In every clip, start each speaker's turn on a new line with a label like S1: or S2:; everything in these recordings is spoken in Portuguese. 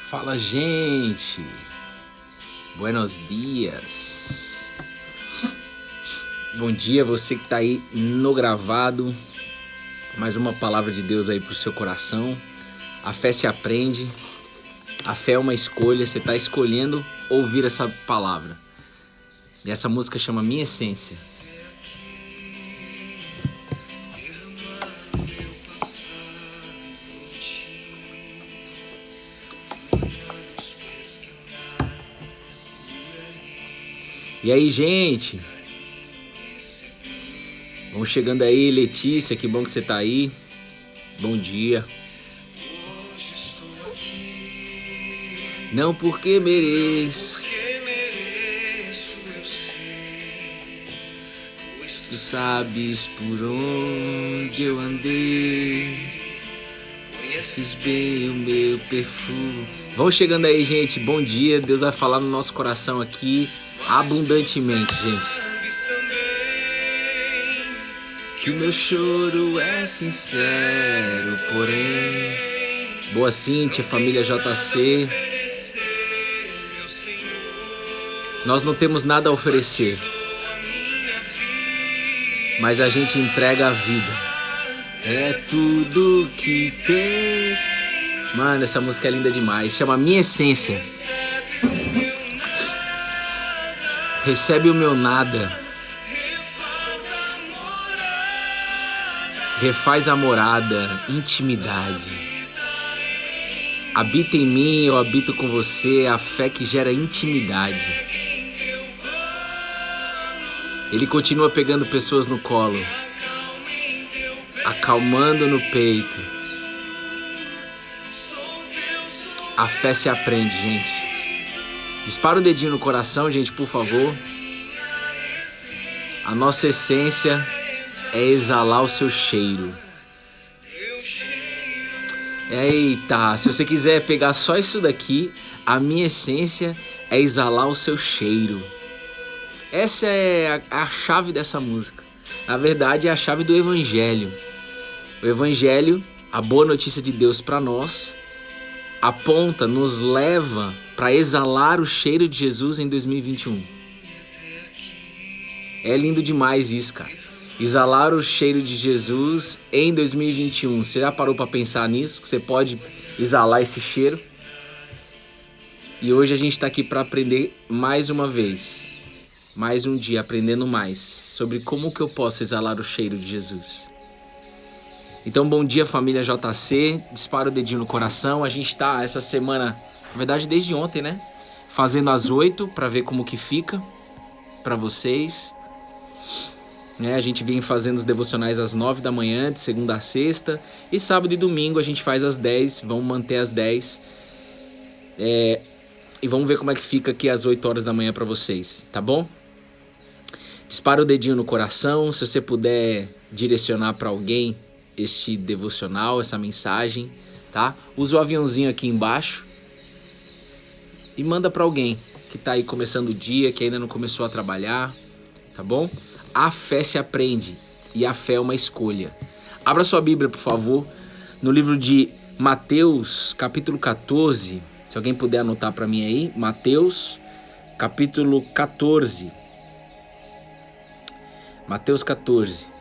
S1: Fala, gente! Buenos dias! Bom dia, você que tá aí no gravado. Mais uma palavra de Deus aí pro seu coração. A fé se aprende. A fé é uma escolha. Você tá escolhendo ouvir essa palavra. E essa música chama Minha Essência. E aí, gente? Vamos chegando aí, Letícia, que bom que você tá aí. Bom dia. Não porque mereço, tu sabes por onde eu andei, conheces bem o meu perfume. Vamos chegando aí, gente. Bom dia. Deus vai falar no nosso coração aqui abundantemente, gente. Que o meu choro é sincero, porém. Boa, Cíntia, família JC. Nós não temos nada a oferecer, mas a gente entrega a vida. É tudo que tem. Mano, essa música é linda demais. Chama Minha Essência. Recebe o meu nada. Refaz a morada, intimidade. Habita em mim, eu habito com você, a fé que gera intimidade. Ele continua pegando pessoas no colo, acalmando no peito. A fé se aprende, gente. Dispara o dedinho no coração, gente, por favor. A nossa essência é exalar o seu cheiro. Eita, se você quiser pegar só isso daqui, a minha essência é exalar o seu cheiro. Essa é a chave dessa música. Na verdade, é a chave do Evangelho. O Evangelho, a boa notícia de Deus para nós, aponta, nos leva para exalar o cheiro de Jesus em 2021. É lindo demais isso, cara. Exalar o cheiro de Jesus em 2021. Você já parou para pensar nisso? Que você pode exalar esse cheiro? E hoje a gente está aqui para aprender mais uma vez. Mais um dia, aprendendo mais sobre como que eu posso exalar o cheiro de Jesus. Então, bom dia, família JC. Dispara o dedinho no coração. A gente está essa semana, na verdade desde ontem, né? Fazendo às 8 para ver como que fica para vocês. A gente vem fazendo os devocionais às 9 da manhã, de segunda a sexta. E sábado e domingo a gente faz às 10. Vamos manter às 10. E vamos ver como é que fica aqui às 8 horas da manhã para vocês, tá bom? Dispara o dedinho no coração. Se você puder direcionar para alguém este devocional, essa mensagem, tá? Usa o aviãozinho aqui embaixo e manda para alguém que tá aí começando o dia, que ainda não começou a trabalhar, tá bom? A fé se aprende e a fé é uma escolha. Abra sua Bíblia, por favor, no livro de Mateus, capítulo 14. Se alguém puder anotar para mim aí, Mateus, capítulo 14. Mateus 14.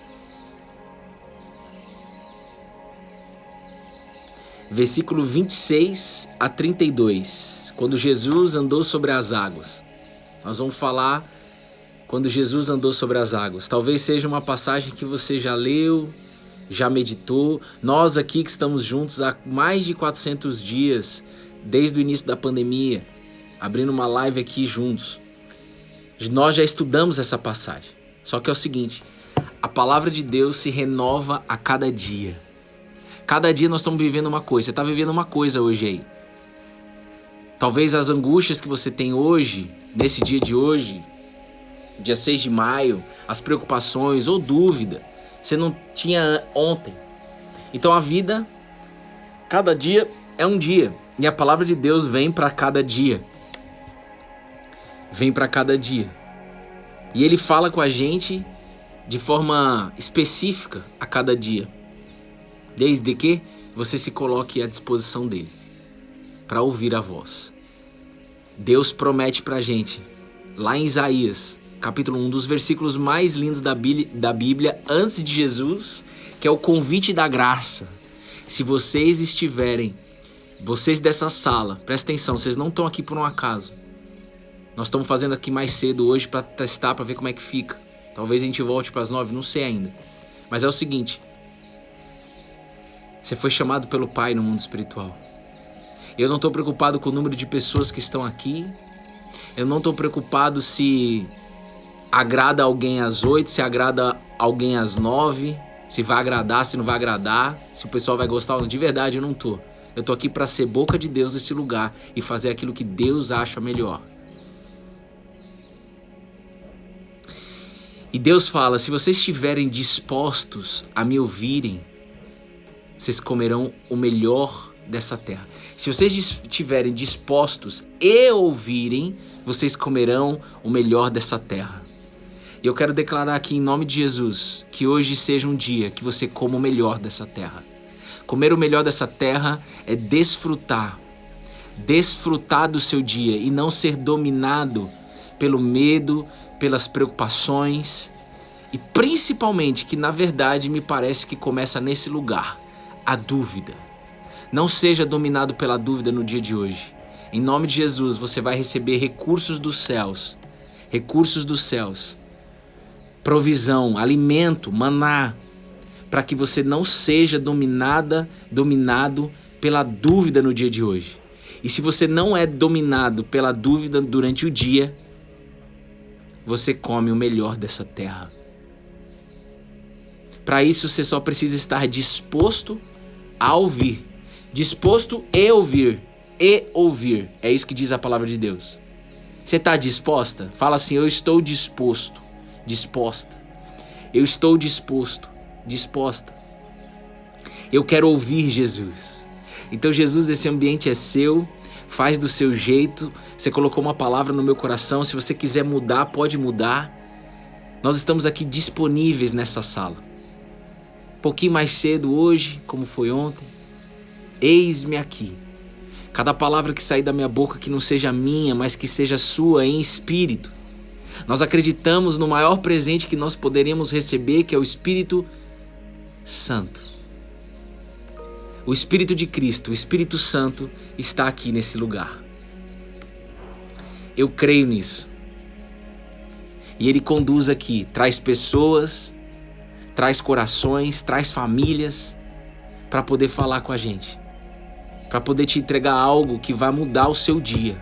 S1: Versículo 26 a 32. Quando Jesus andou sobre as águas. Nós vamos falar quando Jesus andou sobre as águas. Talvez seja uma passagem que você já leu, já meditou. Nós aqui que estamos juntos há mais de 400 dias, desde o início da pandemia, abrindo uma live aqui juntos. Nós já estudamos essa passagem. Só que é o seguinte, a palavra de Deus se renova a cada dia. Cada dia nós estamos vivendo uma coisa. Você está vivendo uma coisa hoje aí. Talvez as angústias que você tem hoje, nesse dia de hoje, dia 6 de maio, as preocupações ou dúvida, você não tinha ontem. Então a vida, cada dia é um dia. E a palavra de Deus vem para cada dia. Vem para cada dia. E Ele fala com a gente de forma específica a cada dia. Desde que você se coloque à disposição dele. para ouvir a voz. Deus promete pra gente, lá em Isaías, capítulo 1, dos versículos mais lindos da Bíblia, antes de Jesus, que é o convite da graça. Se vocês estiverem, vocês dessa sala, presta atenção, vocês não estão aqui por um acaso. Nós estamos fazendo aqui mais cedo hoje para testar, para ver como é que fica. Talvez a gente volte para as 9, não sei ainda. Mas é o seguinte, você foi chamado pelo Pai no mundo espiritual. Eu não estou preocupado com o número de pessoas que estão aqui. Eu não estou preocupado se agrada alguém às 8, se agrada alguém às 9, se vai agradar, se não vai agradar, se o pessoal vai gostar ou não. De verdade, eu não tô. Eu tô aqui para ser boca de Deus nesse lugar e fazer aquilo que Deus acha melhor. E Deus fala, se vocês estiverem dispostos a me ouvirem, vocês comerão o melhor dessa terra. Se vocês estiverem dispostos e ouvirem, vocês comerão o melhor dessa terra. E eu quero declarar aqui em nome de Jesus, que hoje seja um dia que você coma o melhor dessa terra. Comer o melhor dessa terra é desfrutar do seu dia e não ser dominado pelo medo, pelas preocupações e principalmente, que na verdade me parece que começa nesse lugar, a dúvida. Não seja dominado pela dúvida no dia de hoje. Em nome de Jesus, você vai receber recursos dos céus. Recursos dos céus. Provisão, alimento, maná. Para que você não seja dominado pela dúvida no dia de hoje. E se você não é dominado pela dúvida durante o dia, você come o melhor dessa terra. Para isso, você só precisa estar disposto a ouvir. Disposto e ouvir. E ouvir. É isso que diz a palavra de Deus. Você está disposta? Fala assim, eu estou disposto. Disposta. Eu estou disposto. Disposta. Eu quero ouvir Jesus. Então, Jesus, esse ambiente é seu. Faz do seu jeito. Você colocou uma palavra no meu coração. Se você quiser mudar, pode mudar. Nós estamos aqui disponíveis nessa sala. Um pouquinho mais cedo hoje, como foi ontem. Eis-me aqui. Cada palavra que sair da minha boca que não seja minha, mas que seja sua em espírito. Nós acreditamos no maior presente que nós poderíamos receber, que é o Espírito Santo. O Espírito de Cristo, o Espírito Santo, está aqui nesse lugar. Eu creio nisso. E Ele conduz aqui, traz pessoas, traz corações, traz famílias para poder falar com a gente. Para poder te entregar algo que vai mudar o seu dia.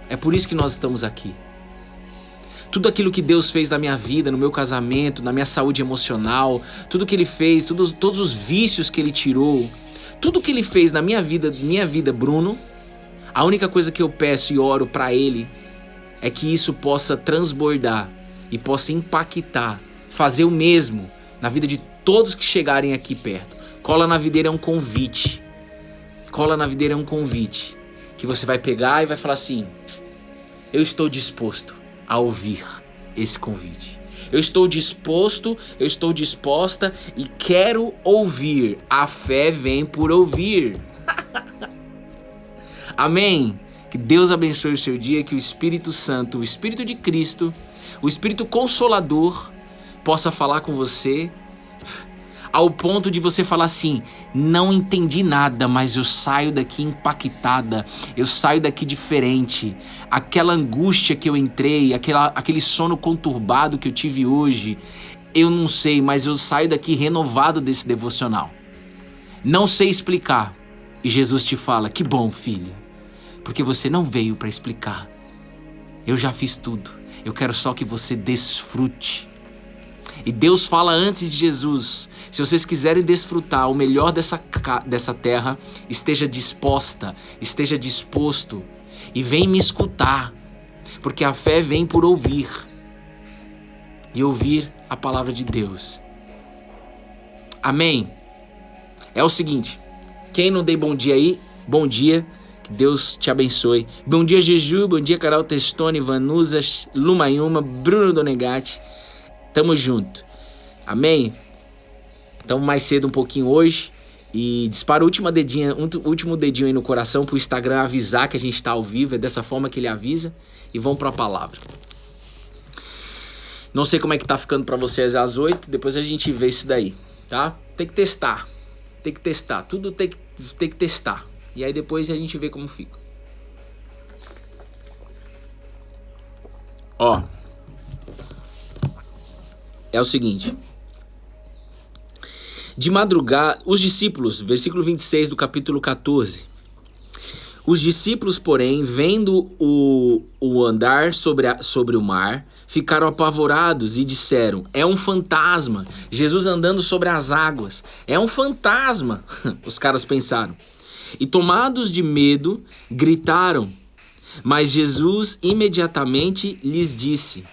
S1: É por isso que nós estamos aqui. Tudo aquilo que Deus fez na minha vida, no meu casamento, na minha saúde emocional, tudo que Ele fez, todos os vícios que Ele tirou, tudo que Ele fez na minha vida, Bruno, a única coisa que eu peço e oro para Ele é que isso possa transbordar e possa impactar, fazer o mesmo na vida de todos que chegarem aqui perto. Cola na Videira é um convite. Cola na Videira é um convite que você vai pegar e vai falar assim, eu estou disposto a ouvir esse convite. Eu estou disposto, eu estou disposta e quero ouvir. A fé vem por ouvir. Amém? Que Deus abençoe o seu dia, que o Espírito Santo, o Espírito de Cristo, o Espírito Consolador possa falar com você ao ponto de você falar assim, não entendi nada, mas eu saio daqui impactada, eu saio daqui diferente. Aquela angústia que eu entrei, aquele sono conturbado que eu tive hoje, eu não sei, mas eu saio daqui renovado desse devocional. Não sei explicar. E Jesus te fala, que bom, filho, porque você não veio para explicar. Eu já fiz tudo, eu quero só que você desfrute. E Deus fala antes de Jesus, se vocês quiserem desfrutar o melhor dessa terra, esteja disposta, esteja disposto e vem me escutar, porque a fé vem por ouvir e ouvir a palavra de Deus. Amém? É o seguinte, quem não dei bom dia aí, bom dia, que Deus te abençoe. Bom dia, Jeju, bom dia, Carol Testoni, Vanusa, Lumayuma, Bruno Donegatti. Tamo junto. Amém? Então mais cedo um pouquinho hoje E dispara o último dedinho aí no coração pro Instagram avisar que a gente tá ao vivo. É dessa forma que ele avisa. E vamos pra palavra. Não sei como é que tá ficando pra vocês às 8. Depois a gente vê isso daí, tá? Tem que testar. Tem que testar. Tudo tem que testar. E aí depois a gente vê como fica. Ó. É o seguinte. De madrugada, os discípulos, versículo 26 do capítulo 14. Os discípulos, porém, vendo o andar sobre o mar, ficaram apavorados e disseram: é um fantasma. Jesus andando sobre as águas. É um fantasma, os caras pensaram. E tomados de medo, gritaram. Mas Jesus imediatamente lhes disse...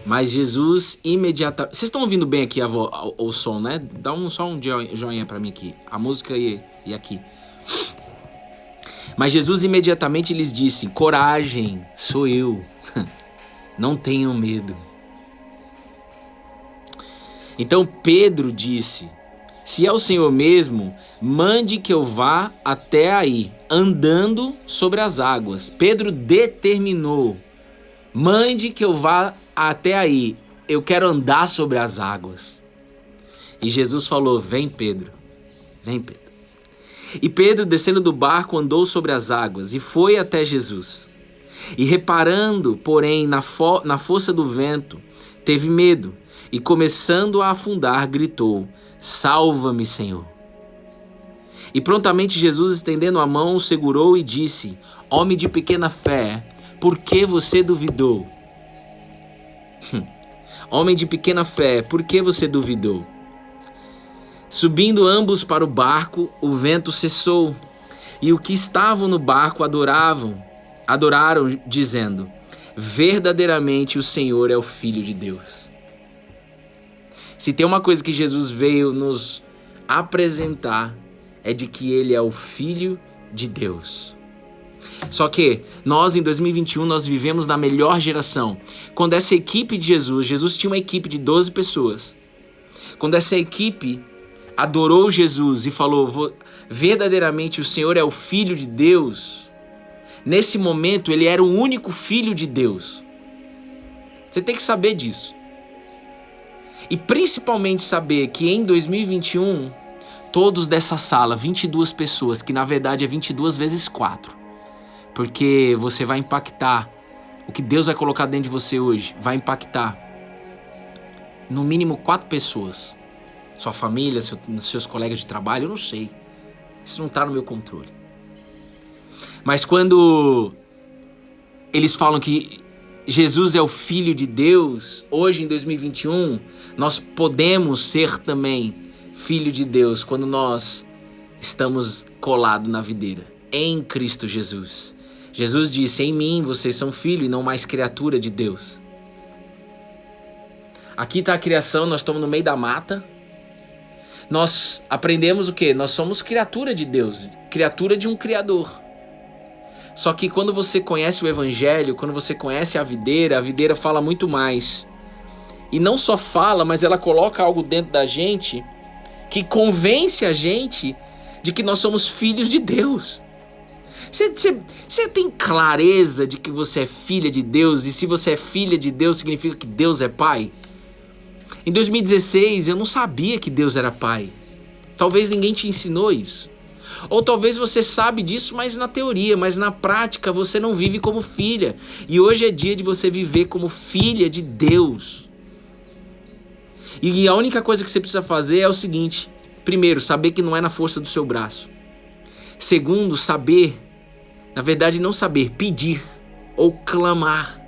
S1: Vocês estão ouvindo bem aqui o som, né? Dá só um joinha pra mim aqui. A música e aqui. Mas Jesus imediatamente lhes disse: coragem, sou eu. Não tenham medo. Então Pedro disse: se é o Senhor mesmo, mande que eu vá até aí, andando sobre as águas. Pedro determinou: mande que eu vá até aí, eu quero andar sobre as águas. E Jesus falou: vem, Pedro, vem, Pedro. E Pedro, descendo do barco, andou sobre as águas e foi até Jesus. E reparando, porém, na força do vento, teve medo e, começando a afundar, gritou: salva-me, Senhor. E prontamente Jesus, estendendo a mão, o segurou e disse: homem de pequena fé, por que você duvidou? Homem de pequena fé, por que você duvidou? Subindo ambos para o barco, o vento cessou, e os que estavam no barco adoraram, dizendo: verdadeiramente o Senhor é o Filho de Deus. Se tem uma coisa que Jesus veio nos apresentar, é de que ele é o Filho de Deus. Só que nós, em 2021, nós vivemos na melhor geração. Quando essa equipe de Jesus tinha uma equipe de 12 pessoas. Quando essa equipe adorou Jesus e falou: verdadeiramente o Senhor é o Filho de Deus. Nesse momento, ele era o único Filho de Deus. Você tem que saber disso. E principalmente saber que em 2021, todos dessa sala, 22 pessoas, que na verdade é 22 vezes 4. Porque você vai impactar. O que Deus vai colocar dentro de você hoje vai impactar no mínimo 4 pessoas. Sua família, seus colegas de trabalho, eu não sei. Isso não está no meu controle. Mas quando eles falam que Jesus é o Filho de Deus, hoje em 2021, nós podemos ser também Filho de Deus quando nós estamos colados na videira, em Cristo Jesus. Jesus disse: em mim vocês são filho e não mais criatura de Deus. Aqui está a criação, nós estamos no meio da mata. Nós aprendemos o quê? Nós somos criatura de Deus, criatura de um Criador. Só que quando você conhece o Evangelho, quando você conhece a videira fala muito mais. E não só fala, mas ela coloca algo dentro da gente que convence a gente de que nós somos filhos de Deus. Você tem clareza de que você é filha de Deus? E se você é filha de Deus, significa que Deus é pai? Em 2016, eu não sabia que Deus era pai. Talvez ninguém te ensinou isso. Ou talvez você sabe disso, mas na teoria, mas na prática você não vive como filha. E hoje é dia de você viver como filha de Deus. E a única coisa que você precisa fazer é o seguinte: primeiro, saber que não é na força do seu braço. Segundo, saber, na verdade não saber, pedir ou clamar: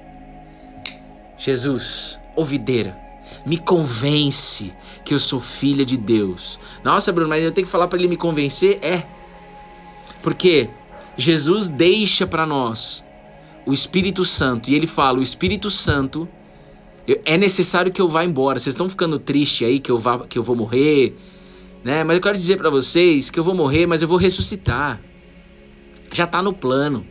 S1: Jesus, ô videira, me convence que eu sou filha de Deus. Nossa, Bruno, mas eu tenho que falar para ele me convencer? Porque Jesus deixa para nós o Espírito Santo. E ele fala: o Espírito Santo, é necessário que eu vá embora. Vocês estão ficando tristes aí que eu vou morrer, né? Mas eu quero dizer para vocês que eu vou morrer, mas eu vou ressuscitar. Já está no plano.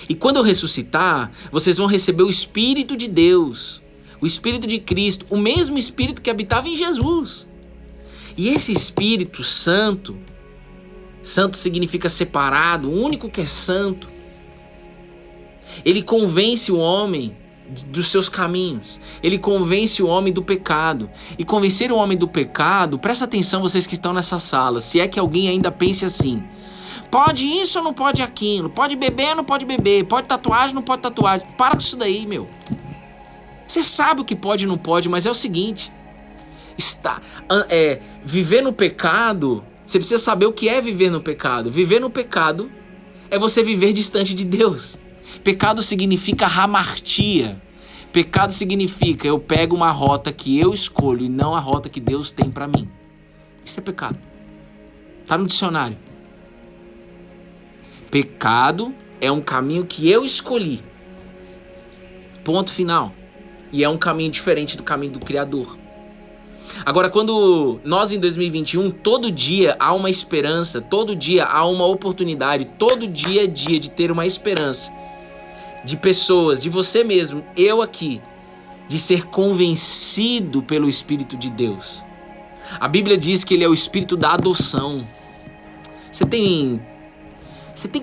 S1: E quando eu ressuscitar, vocês vão receber o Espírito de Deus, o Espírito de Cristo, o mesmo Espírito que habitava em Jesus. E esse Espírito Santo, santo significa separado, o único que é santo, ele convence o homem dos seus caminhos, ele convence o homem do pecado. E convencer o homem do pecado, presta atenção vocês que estão nessa sala, se é que alguém ainda pense assim: pode isso ou não pode aquilo, pode beber ou não pode beber, pode tatuagem ou não pode tatuagem. Para com isso daí, meu. Você sabe o que pode e não pode, mas é o seguinte: viver no pecado, você precisa saber o que é viver no pecado. Viver no pecado é você viver distante de Deus. Pecado significa hamartia. Pecado significa eu pego uma rota que eu escolho e não a rota que Deus tem pra mim. Isso é pecado. Tá no dicionário. Pecado é um caminho que eu escolhi. Ponto final. E é um caminho diferente do caminho do Criador. Agora, quando nós em 2021, todo dia há uma esperança, todo dia há uma oportunidade, todo dia é dia de ter uma esperança de pessoas, de você mesmo, eu aqui, de ser convencido pelo Espírito de Deus. A Bíblia diz que ele é o Espírito da adoção. Você tem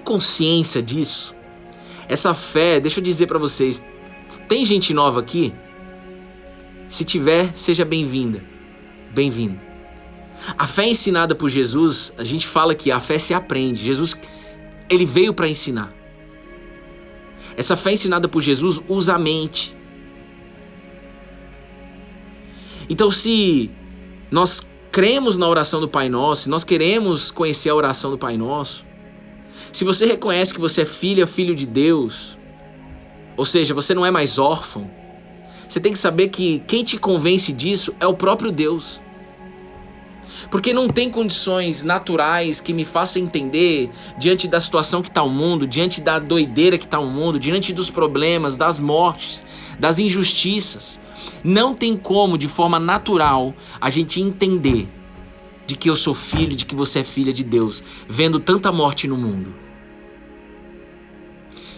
S1: consciência disso? Essa fé, deixa eu dizer para vocês, tem gente nova aqui? Se tiver, seja bem-vinda. Bem-vindo. A fé ensinada por Jesus, a gente fala que a fé se aprende. Jesus, ele veio para ensinar. Essa fé ensinada por Jesus usa a mente. Então, se nós cremos na oração do Pai Nosso, se nós queremos conhecer a oração do Pai Nosso, se você reconhece que você é filho de Deus, ou seja, você não é mais órfão, você tem que saber que quem te convence disso é o próprio Deus. Porque não tem condições naturais que me façam entender, diante da situação que está o mundo, diante da doideira que está o mundo, diante dos problemas, das mortes, das injustiças. Não tem como, de forma natural, a gente entender de que eu sou filho, de que você é filha de Deus, vendo tanta morte no mundo.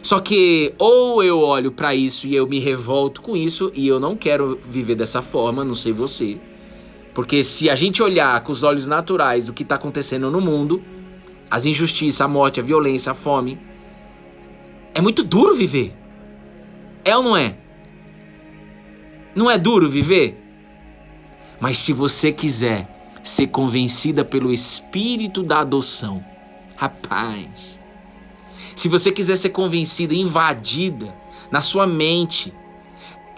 S1: Só que ou eu olho para isso e eu me revolto com isso, e eu não quero viver dessa forma, não sei você. Porque se a gente olhar com os olhos naturais do que está acontecendo no mundo, as injustiças, a morte, a violência, a fome, é muito duro viver. É ou não é? Não é duro viver? Mas se você quiser ser convencida pelo Espírito da adoção, rapaz, se você quiser ser convencida, invadida na sua mente,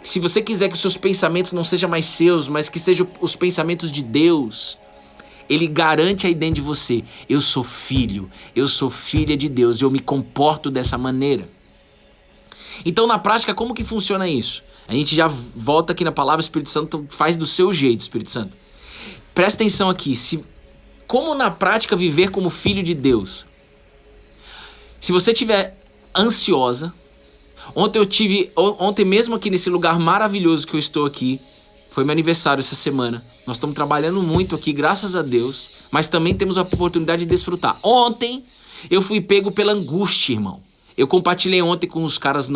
S1: se você quiser que os seus pensamentos não sejam mais seus, mas que sejam os pensamentos de Deus, Ele garante aí dentro de você: eu sou filho, eu sou filha de Deus, eu me comporto dessa maneira. Então, na prática, como que funciona isso? A gente já volta aqui na palavra. Espírito Santo faz do seu jeito, Espírito Santo. Presta atenção aqui. Como na prática viver como filho de Deus? Se você estiver ansiosa, ontem mesmo aqui nesse lugar maravilhoso que eu estou aqui, foi meu aniversário essa semana. Nós estamos trabalhando muito aqui, graças a Deus, mas também temos a oportunidade de desfrutar. Ontem eu fui pego pela angústia, irmão. Eu compartilhei ontem com os caras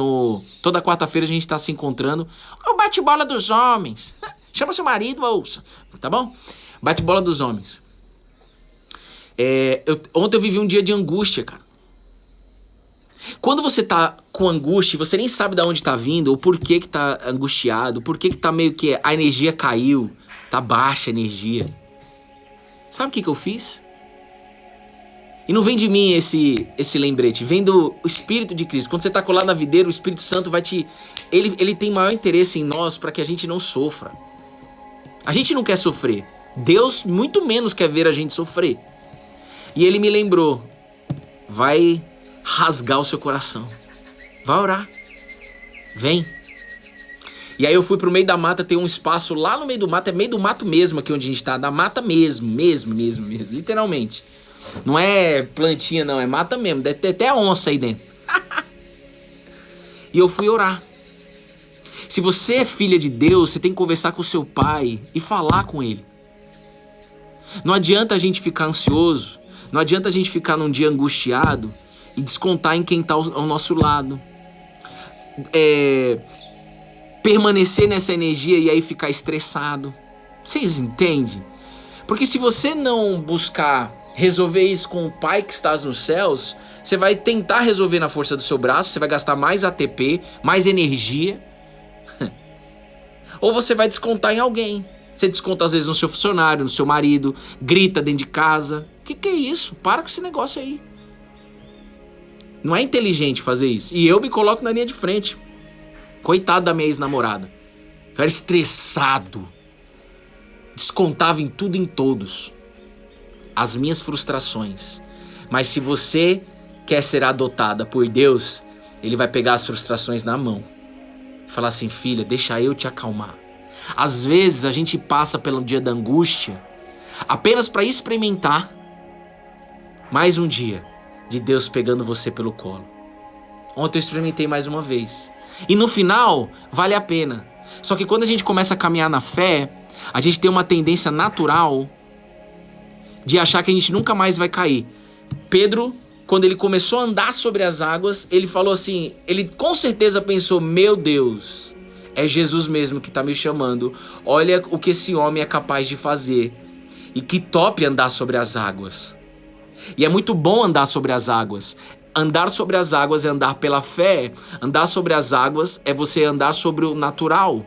S1: toda quarta-feira a gente está se encontrando. O bate-bola dos homens. Chama seu marido, ouça. Tá bom? Bate-bola dos homens. Ontem eu vivi um dia de angústia, cara. Quando você tá com angústia, você nem sabe de onde tá vindo, ou por que tá angustiado, por que tá meio que a energia caiu, tá baixa a energia. Sabe o que eu fiz? E não vem de mim esse lembrete, vem do Espírito de Cristo. Quando você tá colado na videira, o Espírito Santo vai ele tem maior interesse em nós para que a gente não sofra. A gente não quer sofrer. Deus muito menos quer ver a gente sofrer. E ele me lembrou: vai rasgar o seu coração, vai orar, vem. E aí eu fui pro meio da mata, tem um espaço lá no meio do mato, é meio do mato mesmo aqui onde a gente tá, da mata mesmo, literalmente. Não é plantinha não, é mata mesmo, deve ter até onça aí dentro. E eu fui orar. Se você é filha de Deus, você tem que conversar com o seu pai e falar com ele. Não adianta a gente ficar ansioso, não adianta a gente ficar num dia angustiado e descontar em quem está ao nosso lado. Permanecer nessa energia e aí ficar estressado. Vocês entendem? Porque se você não buscar resolver isso com o Pai que estás nos céus, você vai tentar resolver na força do seu braço, você vai gastar mais ATP, mais energia. Ou você vai descontar em alguém. Você desconta às vezes no seu funcionário, no seu marido, grita dentro de casa. Que é isso? Para com esse negócio aí. Não é inteligente fazer isso. E eu me coloco na linha de frente. Coitado da minha ex-namorada. Eu era estressado. Descontava em tudo e em todos. As minhas frustrações. Mas se você quer ser adotada por Deus, Ele vai pegar as frustrações na mão. E falar assim, filha, deixa eu te acalmar. Às vezes a gente passa pelo dia da angústia apenas para experimentar mais um dia de Deus pegando você pelo colo. Ontem eu experimentei mais uma vez. E no final, vale a pena. Só que quando a gente começa a caminhar na fé, a gente tem uma tendência natural de achar que a gente nunca mais vai cair. Pedro, quando ele começou a andar sobre as águas, ele falou assim, ele com certeza pensou, meu Deus, é Jesus mesmo que está me chamando. Olha o que esse homem é capaz de fazer. E que top andar sobre as águas. E é muito bom andar sobre as águas. Andar sobre as águas é andar pela fé. Andar sobre as águas é você andar sobre o natural.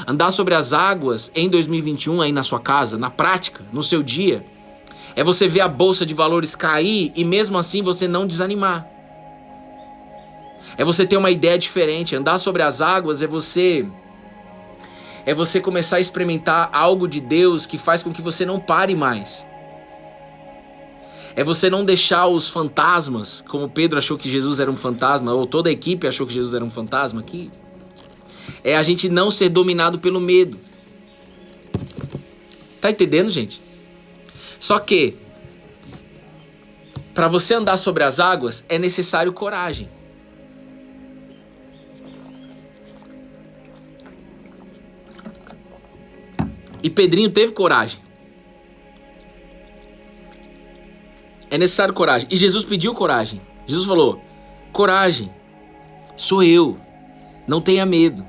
S1: Andar sobre as águas em 2021 aí na sua casa, na prática, no seu dia, é você ver a bolsa de valores cair e mesmo assim você não desanimar. É você ter uma ideia diferente. Andar sobre as águas é você começar a experimentar algo de Deus que faz com que você não pare mais. É você não deixar os fantasmas, como Pedro achou que Jesus era um fantasma, ou toda a equipe achou que Jesus era um fantasma aqui. É a gente não ser dominado pelo medo. Tá entendendo, gente? Só que, para você andar sobre as águas, é necessário coragem. E Pedrinho teve coragem. É necessário coragem. E Jesus pediu coragem. Jesus falou, coragem, sou eu, não tenha medo.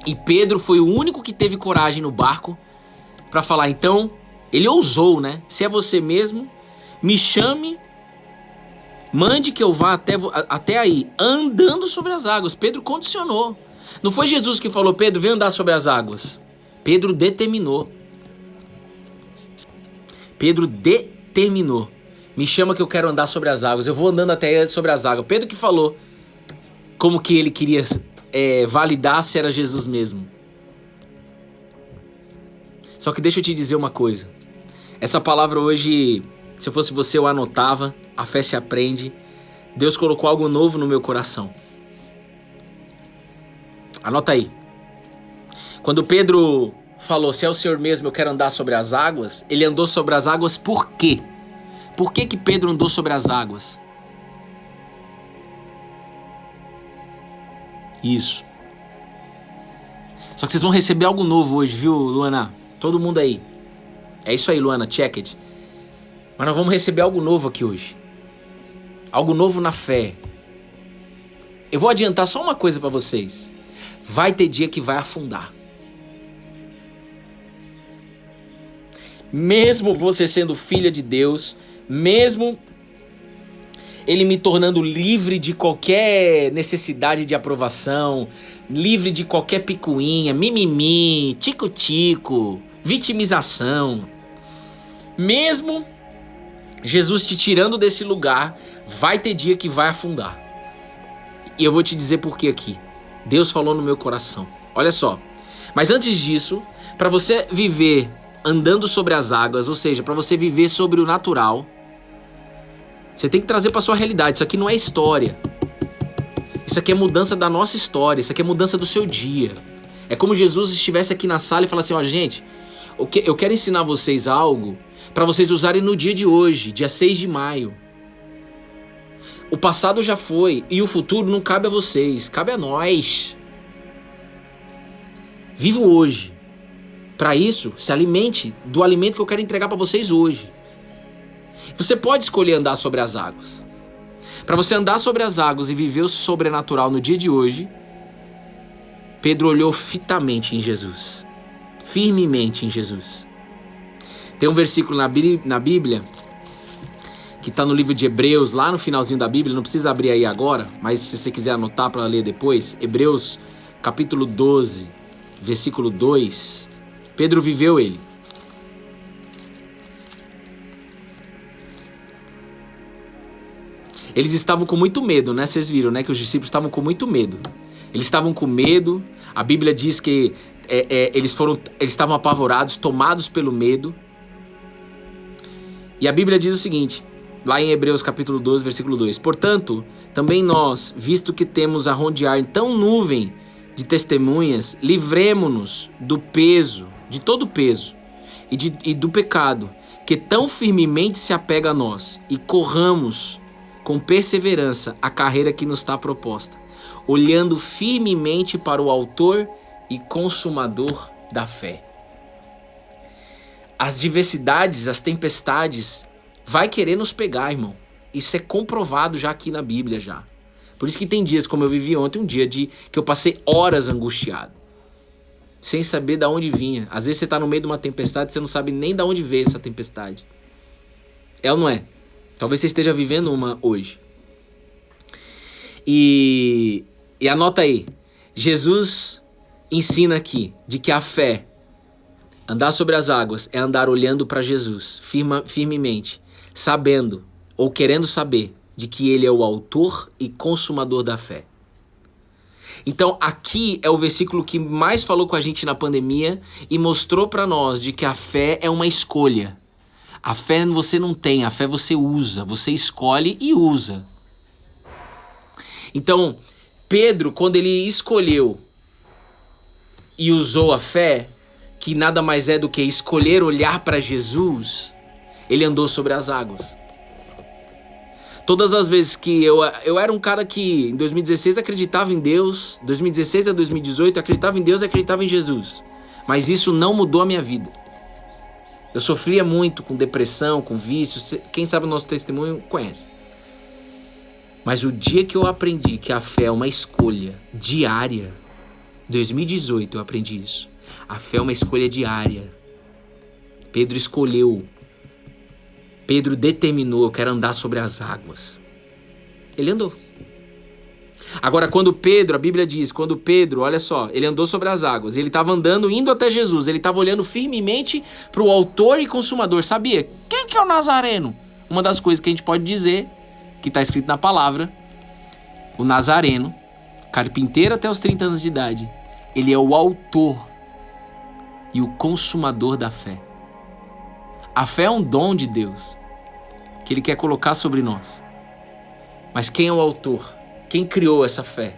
S1: E Pedro foi o único que teve coragem no barco para falar, então, ele ousou, né? Se é você mesmo, me chame, mande que eu vá até aí, andando sobre as águas. Pedro condicionou. Não foi Jesus que falou, Pedro, vem andar sobre as águas. Pedro determinou. Pedro determinou. Me chama que eu quero andar sobre as águas. Eu vou andando até sobre as águas. Pedro que falou como que ele queria validar se era Jesus mesmo. Só que deixa eu te dizer uma coisa. Essa palavra hoje, se eu fosse você, eu anotava. A fé se aprende. Deus colocou algo novo no meu coração. Anota aí. Quando Pedro falou, se é o Senhor mesmo, eu quero andar sobre as águas, ele andou sobre as águas por quê? Por que Pedro andou sobre as águas? Isso. Só que vocês vão receber algo novo hoje, viu, Luana? Todo mundo aí. É isso aí, Luana, check it. Mas nós vamos receber algo novo aqui hoje. Algo novo na fé. Eu vou adiantar só uma coisa pra vocês. Vai ter dia que vai afundar. Mesmo você sendo filha de Deus, mesmo Ele me tornando livre de qualquer necessidade de aprovação, livre de qualquer picuinha, mimimi, tico-tico, vitimização. Mesmo Jesus te tirando desse lugar, vai ter dia que vai afundar. E eu vou te dizer por que aqui. Deus falou no meu coração. Olha só. Mas antes disso, para você viver andando sobre as águas, ou seja, para você viver sobre o natural, você tem que trazer para sua realidade. Isso aqui não é história. Isso aqui é mudança da nossa história. Isso aqui é mudança do seu dia. É como Jesus estivesse aqui na sala e falasse assim, ó, gente, eu quero ensinar vocês algo para vocês usarem no dia de hoje, dia 6 de maio. O passado já foi e o futuro não cabe a vocês, cabe a nós. Viva o hoje. Para isso, se alimente do alimento que eu quero entregar para vocês hoje. Você pode escolher andar sobre as águas. Para você andar sobre as águas e viver o sobrenatural no dia de hoje, Pedro olhou fitamente em Jesus. Firmemente em Jesus. Tem um versículo na Bíblia que está no livro de Hebreus, lá no finalzinho da Bíblia, não precisa abrir aí agora, mas se você quiser anotar para ler depois, Hebreus capítulo 12, versículo 2, Pedro viveu ele. Eles estavam com muito medo, né? Vocês viram, né? Que os discípulos estavam com muito medo. Eles estavam com medo, a Bíblia diz que eles estavam apavorados, tomados pelo medo. E a Bíblia diz o seguinte, lá em Hebreus capítulo 12, versículo 2. Portanto, também nós, visto que temos a rodear tão nuvem de testemunhas, livremo-nos do peso, de todo o peso, e do pecado, que tão firmemente se apega a nós, e corramos com perseverança a carreira que nos está proposta, olhando firmemente para o autor e consumador da fé. As diversidades, as tempestades, vai querer nos pegar, irmão. Isso é comprovado já aqui na Bíblia já. Por isso que tem dias, como eu vivi ontem, um dia que eu passei horas angustiado, sem saber de onde vinha. Às vezes você está no meio de uma tempestade, você não sabe nem de onde veio essa tempestade. É ou não é? Talvez você esteja vivendo uma hoje. E anota aí. Jesus ensina aqui de que a fé, andar sobre as águas, é andar olhando para Jesus firmemente, sabendo ou querendo saber de que ele é o autor e consumador da fé. Então aqui é o versículo que mais falou com a gente na pandemia e mostrou para nós de que a fé é uma escolha. A fé você não tem, a fé você usa, você escolhe e usa. Então, Pedro, quando ele escolheu e usou a fé, que nada mais é do que escolher olhar para Jesus, ele andou sobre as águas. Todas as vezes que eu era um cara que em 2016 acreditava em Deus, 2016 a 2018 acreditava em Deus e acreditava em Jesus. Mas isso não mudou a minha vida. Eu sofria muito com depressão, com vício. Quem sabe o nosso testemunho conhece. Mas o dia que eu aprendi que a fé é uma escolha diária, 2018 eu aprendi isso. A fé é uma escolha diária. Pedro escolheu. Pedro determinou, eu quero andar sobre as águas. Ele andou. Agora, quando Pedro, a Bíblia diz, quando Pedro, olha só, ele andou sobre as águas, ele estava andando, indo até Jesus, ele estava olhando firmemente para o autor e consumador. Sabia? Quem que é o Nazareno? Uma das coisas que a gente pode dizer, que está escrito na palavra, o Nazareno, carpinteiro até os 30 anos de idade, ele é o autor e o consumador da fé. A fé é um dom de Deus, que ele quer colocar sobre nós. Mas quem é o autor? Quem criou essa fé?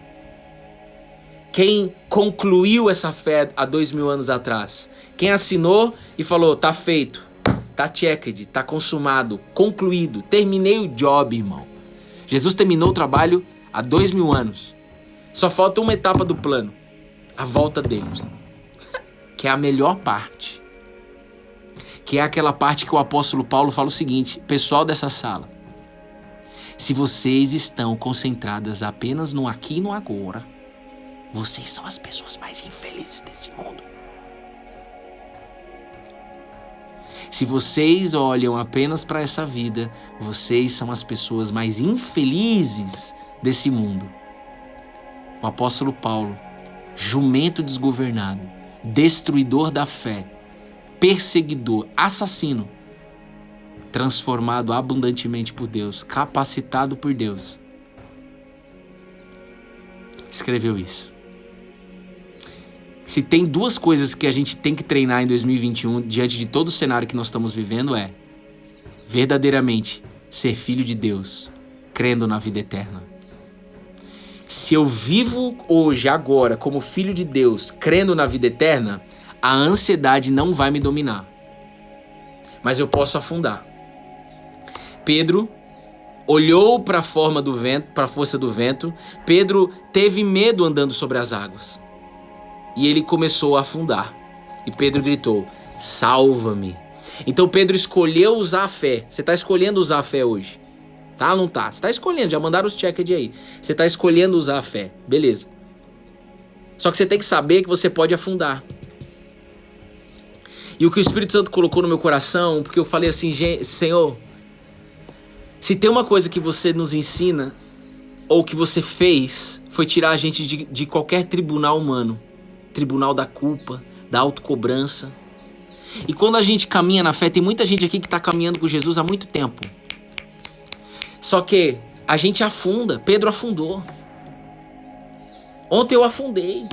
S1: Quem concluiu essa fé há 2000 anos atrás? Quem assinou e falou, tá feito, tá checked, tá consumado, concluído, terminei o job, irmão. Jesus terminou o trabalho há 2000 anos. Só falta uma etapa do plano, a volta dele, que é a melhor parte. Que é aquela parte que o apóstolo Paulo fala o seguinte, pessoal dessa sala, se vocês estão concentradas apenas no aqui e no agora, vocês são as pessoas mais infelizes desse mundo. Se vocês olham apenas para essa vida, vocês são as pessoas mais infelizes desse mundo. O apóstolo Paulo, jumento desgovernado, destruidor da fé, perseguidor, assassino, transformado abundantemente por Deus, capacitado por Deus, escreveu isso. Se tem duas coisas que a gente tem que treinar em 2021, diante de todo o cenário que nós estamos vivendo, é verdadeiramente ser filho de Deus, crendo na vida eterna. Se eu vivo hoje, agora, como filho de Deus, crendo na vida eterna, a ansiedade não vai me dominar. Mas eu posso afundar. Pedro olhou para a forma do vento, para a força do vento. Pedro teve medo andando sobre as águas. E ele começou a afundar. E Pedro gritou, salva-me. Então Pedro escolheu usar a fé. Você está escolhendo usar a fé hoje? Tá ou não tá? Você está escolhendo, já mandaram os checked aí. Você está escolhendo usar a fé. Beleza. Só que você tem que saber que você pode afundar. E o que o Espírito Santo colocou no meu coração, porque eu falei assim, Senhor, se tem uma coisa que você nos ensina, ou que você fez, foi tirar a gente de qualquer tribunal humano. Tribunal da culpa, da autocobrança. E quando a gente caminha na fé, tem muita gente aqui que está caminhando com Jesus há muito tempo. Só que a gente afunda. Pedro afundou. Ontem eu afundei.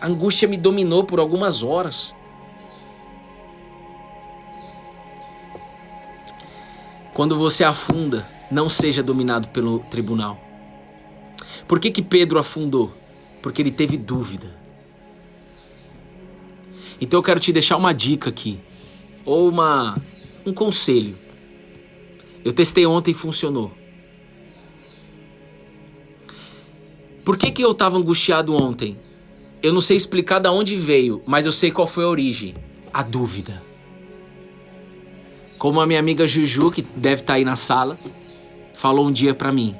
S1: A angústia me dominou por algumas horas. Quando você afunda, não seja dominado pelo tribunal. Por que Pedro afundou? Porque ele teve dúvida. Então eu quero te deixar uma dica aqui. Ou um conselho. Eu testei ontem e funcionou. Por que eu estava angustiado ontem? Eu não sei explicar de onde veio, mas eu sei qual foi a origem. A dúvida. Como a minha amiga Juju, que deve estar aí na sala, falou um dia pra mim.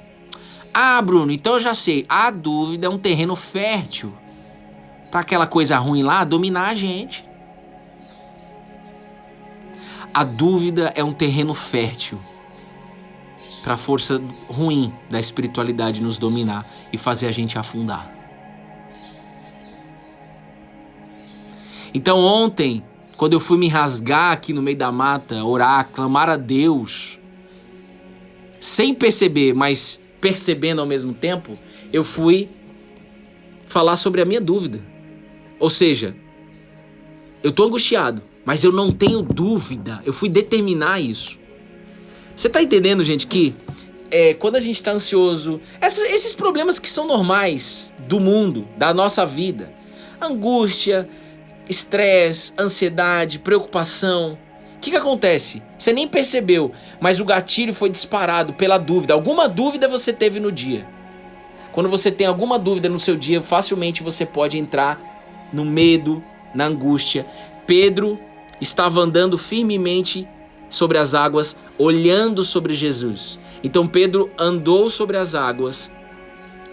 S1: Ah, Bruno, então eu já sei. A dúvida é um terreno fértil para aquela coisa ruim lá dominar a gente. A dúvida é um terreno fértil para a força ruim da espiritualidade nos dominar e fazer a gente afundar. Então ontem, quando eu fui me rasgar aqui no meio da mata, orar, clamar a Deus, sem perceber, mas percebendo ao mesmo tempo, eu fui falar sobre a minha dúvida. Ou seja, eu tô angustiado, mas eu não tenho dúvida. Eu fui determinar isso. Você tá entendendo, gente, que quando a gente tá ansioso, esses problemas que são normais do mundo, da nossa vida, angústia, estresse, ansiedade, preocupação, o que acontece? Você nem percebeu, mas o gatilho foi disparado pela dúvida. Alguma dúvida você teve no dia. Quando você tem alguma dúvida no seu dia, facilmente você pode entrar no medo, na angústia. Pedro estava andando firmemente sobre as águas, olhando sobre Jesus. Então Pedro andou sobre as águas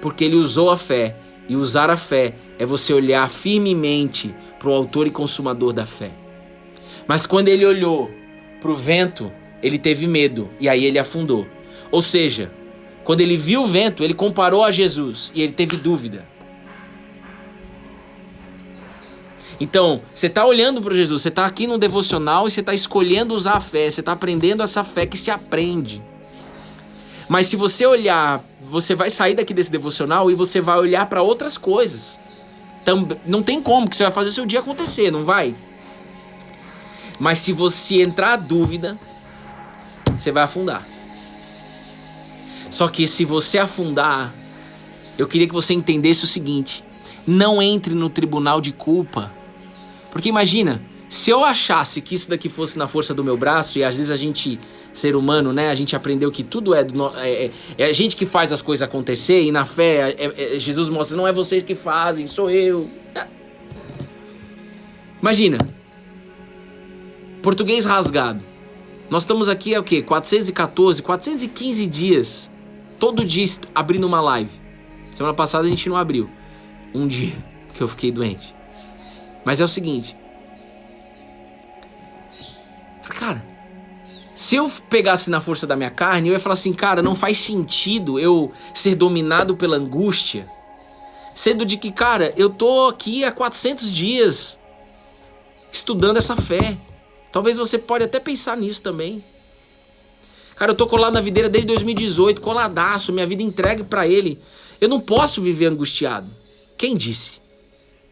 S1: porque ele usou a fé. E usar a fé é você olhar firmemente para o autor e consumador da fé. Mas quando ele olhou para o vento, ele teve medo e aí ele afundou. Ou seja, quando ele viu o vento, ele comparou a Jesus e ele teve dúvida. Então, você está olhando para Jesus, você está aqui no devocional e você está escolhendo usar a fé, você está aprendendo essa fé que se aprende. Mas se você olhar, você vai sair daqui desse devocional e você vai olhar para outras coisas. Não tem como, que você vai fazer seu dia acontecer, não vai? Mas se você entrar a dúvida, você vai afundar. Só que se você afundar, eu queria que você entendesse o seguinte: não entre no tribunal de culpa. Porque imagina, se eu achasse que isso daqui fosse na força do meu braço, e às vezes a gente, ser humano, né, a gente aprendeu que tudo é a gente que faz as coisas acontecer, e na fé Jesus mostra, não é vocês que fazem, sou eu. Imagina, português rasgado. Nós estamos aqui, 414, 415 dias, todo dia abrindo uma live. Semana passada a gente não abriu, um dia que eu fiquei doente. Mas é o seguinte, cara, se eu pegasse na força da minha carne, eu ia falar assim, cara, não faz sentido eu ser dominado pela angústia, sendo de que, cara, eu tô aqui há 400 dias estudando essa fé. Talvez você pode até pensar nisso também. Cara, eu tô colado na videira desde 2018, coladaço, minha vida entregue pra ele. Eu não posso viver angustiado. Quem disse?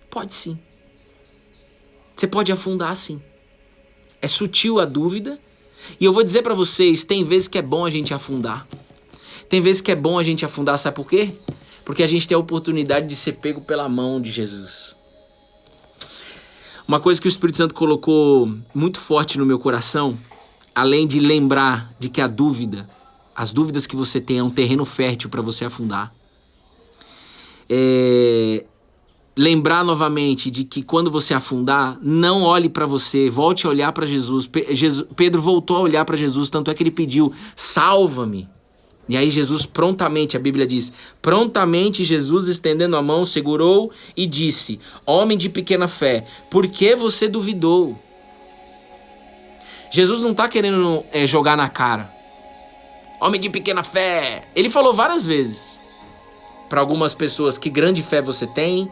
S1: Pode sim. Você pode afundar sim. É sutil a dúvida. E eu vou dizer pra vocês, tem vezes que é bom a gente afundar. Tem vezes que é bom a gente afundar, sabe por quê? Porque a gente tem a oportunidade de ser pego pela mão de Jesus. Uma coisa que o Espírito Santo colocou muito forte no meu coração, além de lembrar de que as dúvidas que você tem é um terreno fértil para você afundar. Lembrar novamente de que quando você afundar, não olhe para você, volte a olhar para Jesus. Pedro voltou a olhar para Jesus, tanto é que ele pediu, salva-me. E aí Jesus prontamente, a Bíblia diz, prontamente Jesus estendendo a mão, segurou e disse: homem de pequena fé, por que você duvidou? Jesus não está querendo jogar na cara. Homem de pequena fé. Ele falou várias vezes para algumas pessoas que grande fé você tem.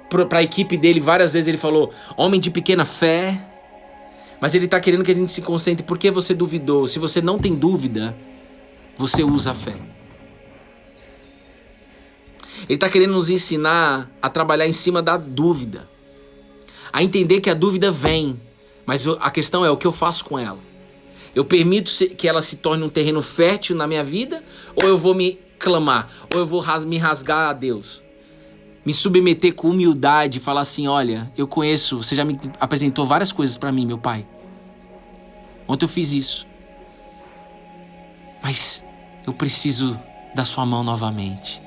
S1: Para a equipe dele, várias vezes ele falou: homem de pequena fé. Mas ele está querendo que a gente se concentre. Por que você duvidou? Se você não tem dúvida, você usa a fé. Ele está querendo nos ensinar a trabalhar em cima da dúvida. A entender que a dúvida vem. Mas a questão é o que eu faço com ela. Eu permito que ela se torne um terreno fértil na minha vida? Ou eu vou me clamar? Ou eu vou me rasgar a Deus? Me submeter com humildade e falar assim: olha, eu conheço, você já me apresentou várias coisas para mim, meu pai. Ontem eu fiz isso. Mas eu preciso da sua mão novamente.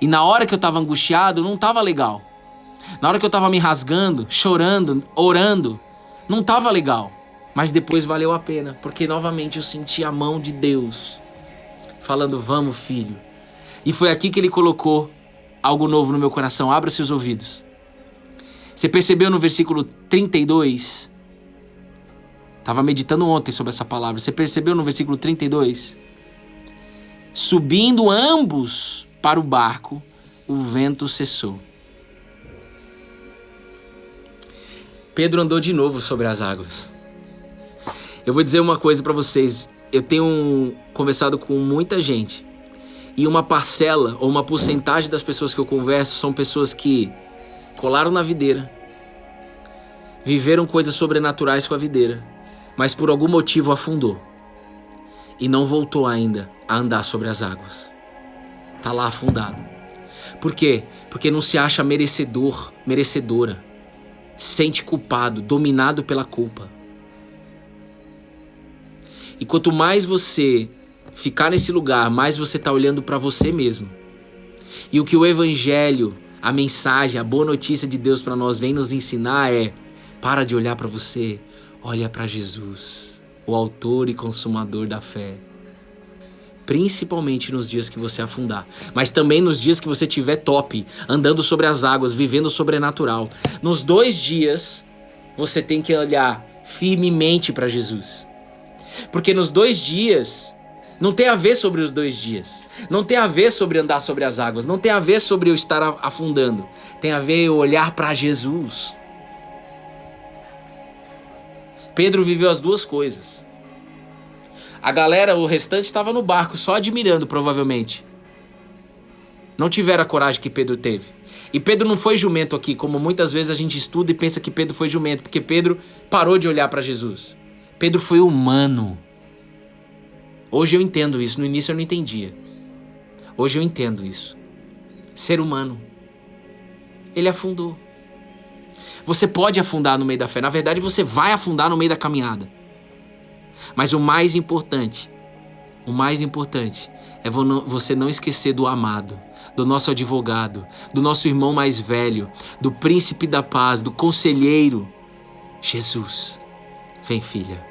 S1: E na hora que eu estava angustiado, não estava legal. Na hora que eu estava me rasgando, chorando, orando, não estava legal. Mas depois valeu a pena, porque novamente eu senti a mão de Deus falando: vamos, filho. E foi aqui que ele colocou algo novo no meu coração. Abra seus ouvidos. Você percebeu no versículo 32? Estava meditando ontem sobre essa palavra. Você percebeu no versículo 32? Subindo ambos para o barco, o vento cessou. Pedro andou de novo sobre as águas. Eu vou dizer uma coisa para vocês. Eu tenho conversado com muita gente. E uma parcela ou uma porcentagem das pessoas que eu converso são pessoas que colaram na videira, viveram coisas sobrenaturais com a videira, mas por algum motivo afundou e não voltou ainda a andar sobre as águas. Tá lá afundado. Por quê? Porque não se acha merecedor, merecedora. Sente culpado, dominado pela culpa. E quanto mais você ficar nesse lugar, mais você está olhando para você mesmo. E o que o Evangelho, a mensagem, a boa notícia de Deus para nós vem nos ensinar é: para de olhar para você, olha para Jesus, o autor e consumador da fé. Principalmente nos dias que você afundar, mas também nos dias que você estiver top, andando sobre as águas, vivendo o sobrenatural. Nos 2 dias, você tem que olhar firmemente para Jesus. Porque nos 2 dias, não tem a ver sobre os 2 dias. Não tem a ver sobre andar sobre as águas. Não tem a ver sobre eu estar afundando. Tem a ver eu olhar para Jesus. Pedro viveu as 2 coisas. A galera, o restante, estava no barco, só admirando, provavelmente. Não tiveram a coragem que Pedro teve. E Pedro não foi jumento aqui, como muitas vezes a gente estuda e pensa que Pedro foi jumento, porque Pedro parou de olhar para Jesus. Pedro foi humano. Hoje eu entendo isso, no início eu não entendia. Hoje eu entendo isso. Ser humano. Ele afundou. Você pode afundar no meio da fé. Na verdade, você vai afundar no meio da caminhada. Mas o mais importante é você não esquecer do amado, do nosso advogado, do nosso irmão mais velho, do príncipe da paz, do conselheiro, Jesus. Vem, filha,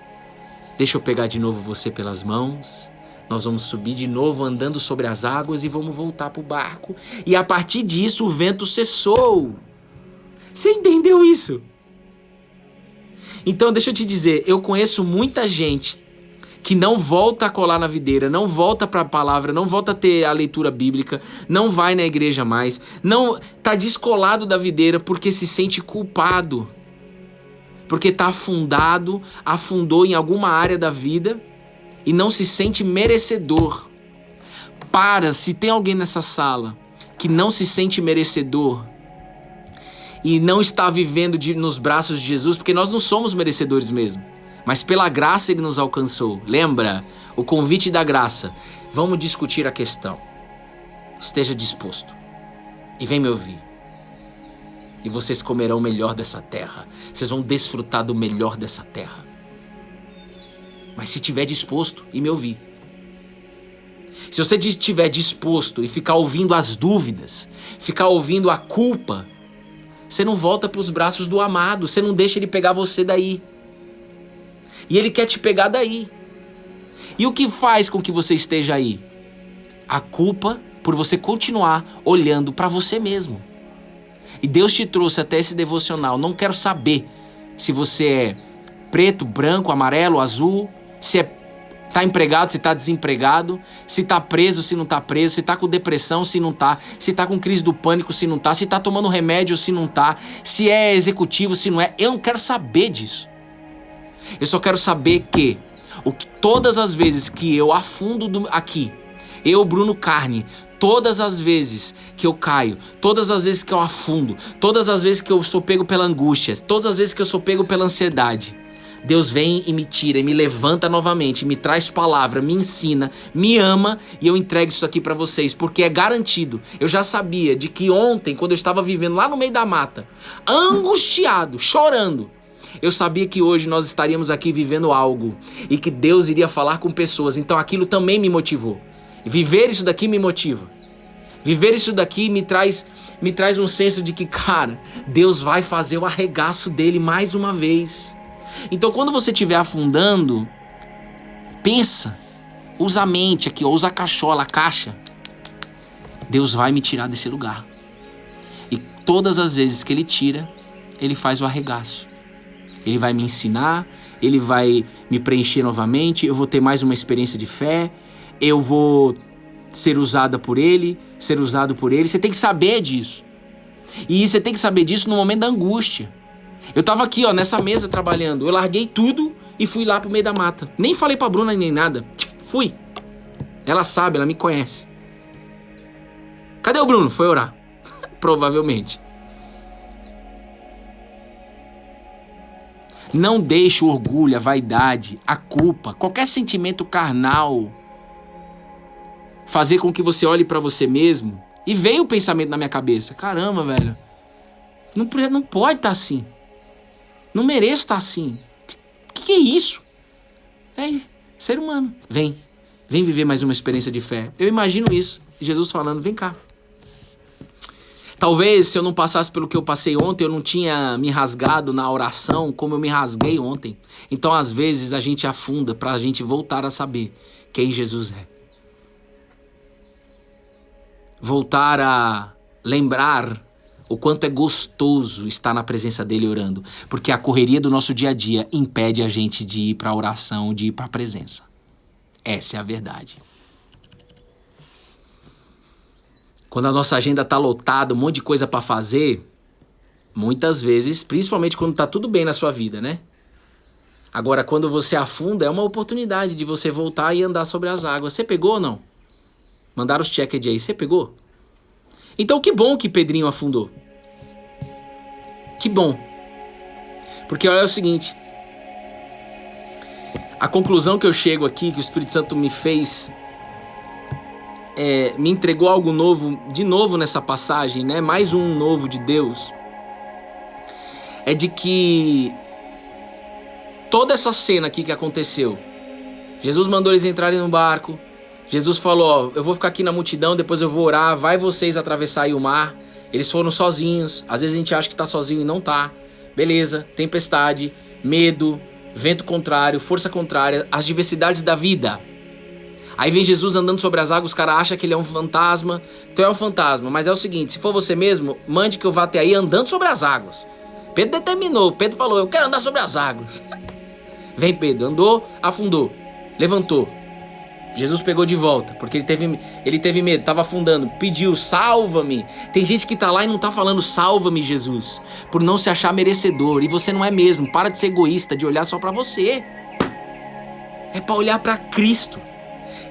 S1: deixa eu pegar de novo você pelas mãos. Nós vamos subir de novo andando sobre as águas e vamos voltar para o barco. E a partir disso o vento cessou. Você entendeu isso? Então deixa eu te dizer, eu conheço muita gente que não volta a colar na videira, não volta para a palavra, não volta a ter a leitura bíblica, não vai na igreja mais, não tá descolado da videira porque se sente culpado, porque tá afundou em alguma área da vida e não se sente merecedor. Se tem alguém nessa sala que não se sente merecedor e não está vivendo nos braços de Jesus, porque nós não somos merecedores mesmo, mas pela graça ele nos alcançou. Lembra? O convite da graça. Vamos discutir a questão. Esteja disposto. E vem me ouvir. E vocês comerão o melhor dessa terra. Vocês vão desfrutar do melhor dessa terra. Mas se estiver disposto e me ouvir. Se você estiver disposto e ficar ouvindo as dúvidas, ficar ouvindo a culpa, você não volta para os braços do amado. Você não deixa ele pegar você daí. E ele quer te pegar daí. E o que faz com que você esteja aí? A culpa por você continuar olhando para você mesmo. E Deus te trouxe até esse devocional. Não quero saber se você é preto, branco, amarelo, azul, se tá empregado, se tá desempregado, se tá preso, se não tá preso, se tá com depressão, se não tá, se tá com crise do pânico, se não tá, se tá tomando remédio, se não tá, se é executivo, se não é. Eu não quero saber disso. Eu só quero saber que todas as vezes que eu afundo aqui, eu, Bruno Carne, todas as vezes que eu caio, todas as vezes que eu afundo, todas as vezes que eu sou pego pela angústia, todas as vezes que eu sou pego pela ansiedade, Deus vem e me tira e me levanta novamente, me traz palavra, me ensina, me ama e eu entrego isso aqui pra vocês, porque é garantido. Eu já sabia de que ontem, quando eu estava vivendo lá no meio da mata, angustiado, chorando, eu sabia que hoje nós estaríamos aqui vivendo algo e que Deus iria falar com pessoas, então aquilo também me motivou. Viver isso daqui me motiva. Viver isso daqui me traz um senso de que, cara, Deus vai fazer o arregaço dele mais uma vez. Então quando você estiver afundando, pensa, usa a mente aqui, usa a cachola, a caixa. Deus vai me tirar desse lugar. E todas as vezes que Ele tira, Ele faz o arregaço. Ele vai me ensinar, Ele vai me preencher novamente, eu vou ter mais uma experiência de fé, eu vou ser usada por Ele, ser usado por Ele. Você tem que saber disso. E você tem que saber disso no momento da angústia. Eu tava aqui, ó, nessa mesa trabalhando. Eu larguei tudo e fui lá pro meio da mata. Nem falei pra Bruna nem nada. Fui. Ela sabe, ela me conhece. Cadê o Bruno? Foi orar. Provavelmente. Não deixe o orgulho, a vaidade, a culpa, qualquer sentimento carnal fazer com que você olhe pra você mesmo. E veio o pensamento na minha cabeça. Caramba, velho. Não pode estar assim. Não mereço estar assim. Que é isso? É ser humano. Vem viver mais uma experiência de fé. Eu imagino isso. Jesus falando, vem cá. Talvez se eu não passasse pelo que eu passei ontem, eu não tinha me rasgado na oração como eu me rasguei ontem. Então às vezes a gente afunda para a gente voltar a saber quem Jesus é. Voltar a lembrar o quanto é gostoso estar na presença dele orando. Porque a correria do nosso dia a dia impede a gente de ir para a oração, de ir para a presença. Essa é a verdade. Quando a nossa agenda está lotada, um monte de coisa para fazer, muitas vezes, principalmente quando está tudo bem na sua vida, né? Agora, quando você afunda, é uma oportunidade de você voltar e andar sobre as águas. Você pegou ou não? Mandaram os checked aí. Você pegou? Então que bom que Pedrinho afundou. Que bom. Porque olha o seguinte. A conclusão que eu chego aqui, que o Espírito Santo me fez, me entregou algo novo, de novo nessa passagem, né? Mais um novo de Deus. É de que toda essa cena aqui que aconteceu, Jesus mandou eles entrarem no barco. Jesus falou, ó, eu vou ficar aqui na multidão, depois eu vou orar, vai vocês atravessar aí o mar. Eles foram sozinhos, às vezes a gente acha que tá sozinho e não tá. Beleza, tempestade, medo, vento contrário, força contrária, as diversidades da vida. Aí vem Jesus andando sobre as águas, os caras acham que ele é um fantasma. Então é um fantasma, mas é o seguinte, se for você mesmo, mande que eu vá até aí andando sobre as águas. Pedro determinou, Pedro falou, eu quero andar sobre as águas. Vem Pedro, andou, afundou, levantou. Jesus pegou de volta, porque ele teve medo, estava afundando, pediu, salva-me. Tem gente que tá lá e não tá falando salva-me, Jesus, por não se achar merecedor. E você não é mesmo, para de ser egoísta, de olhar só para você. É para olhar para Cristo.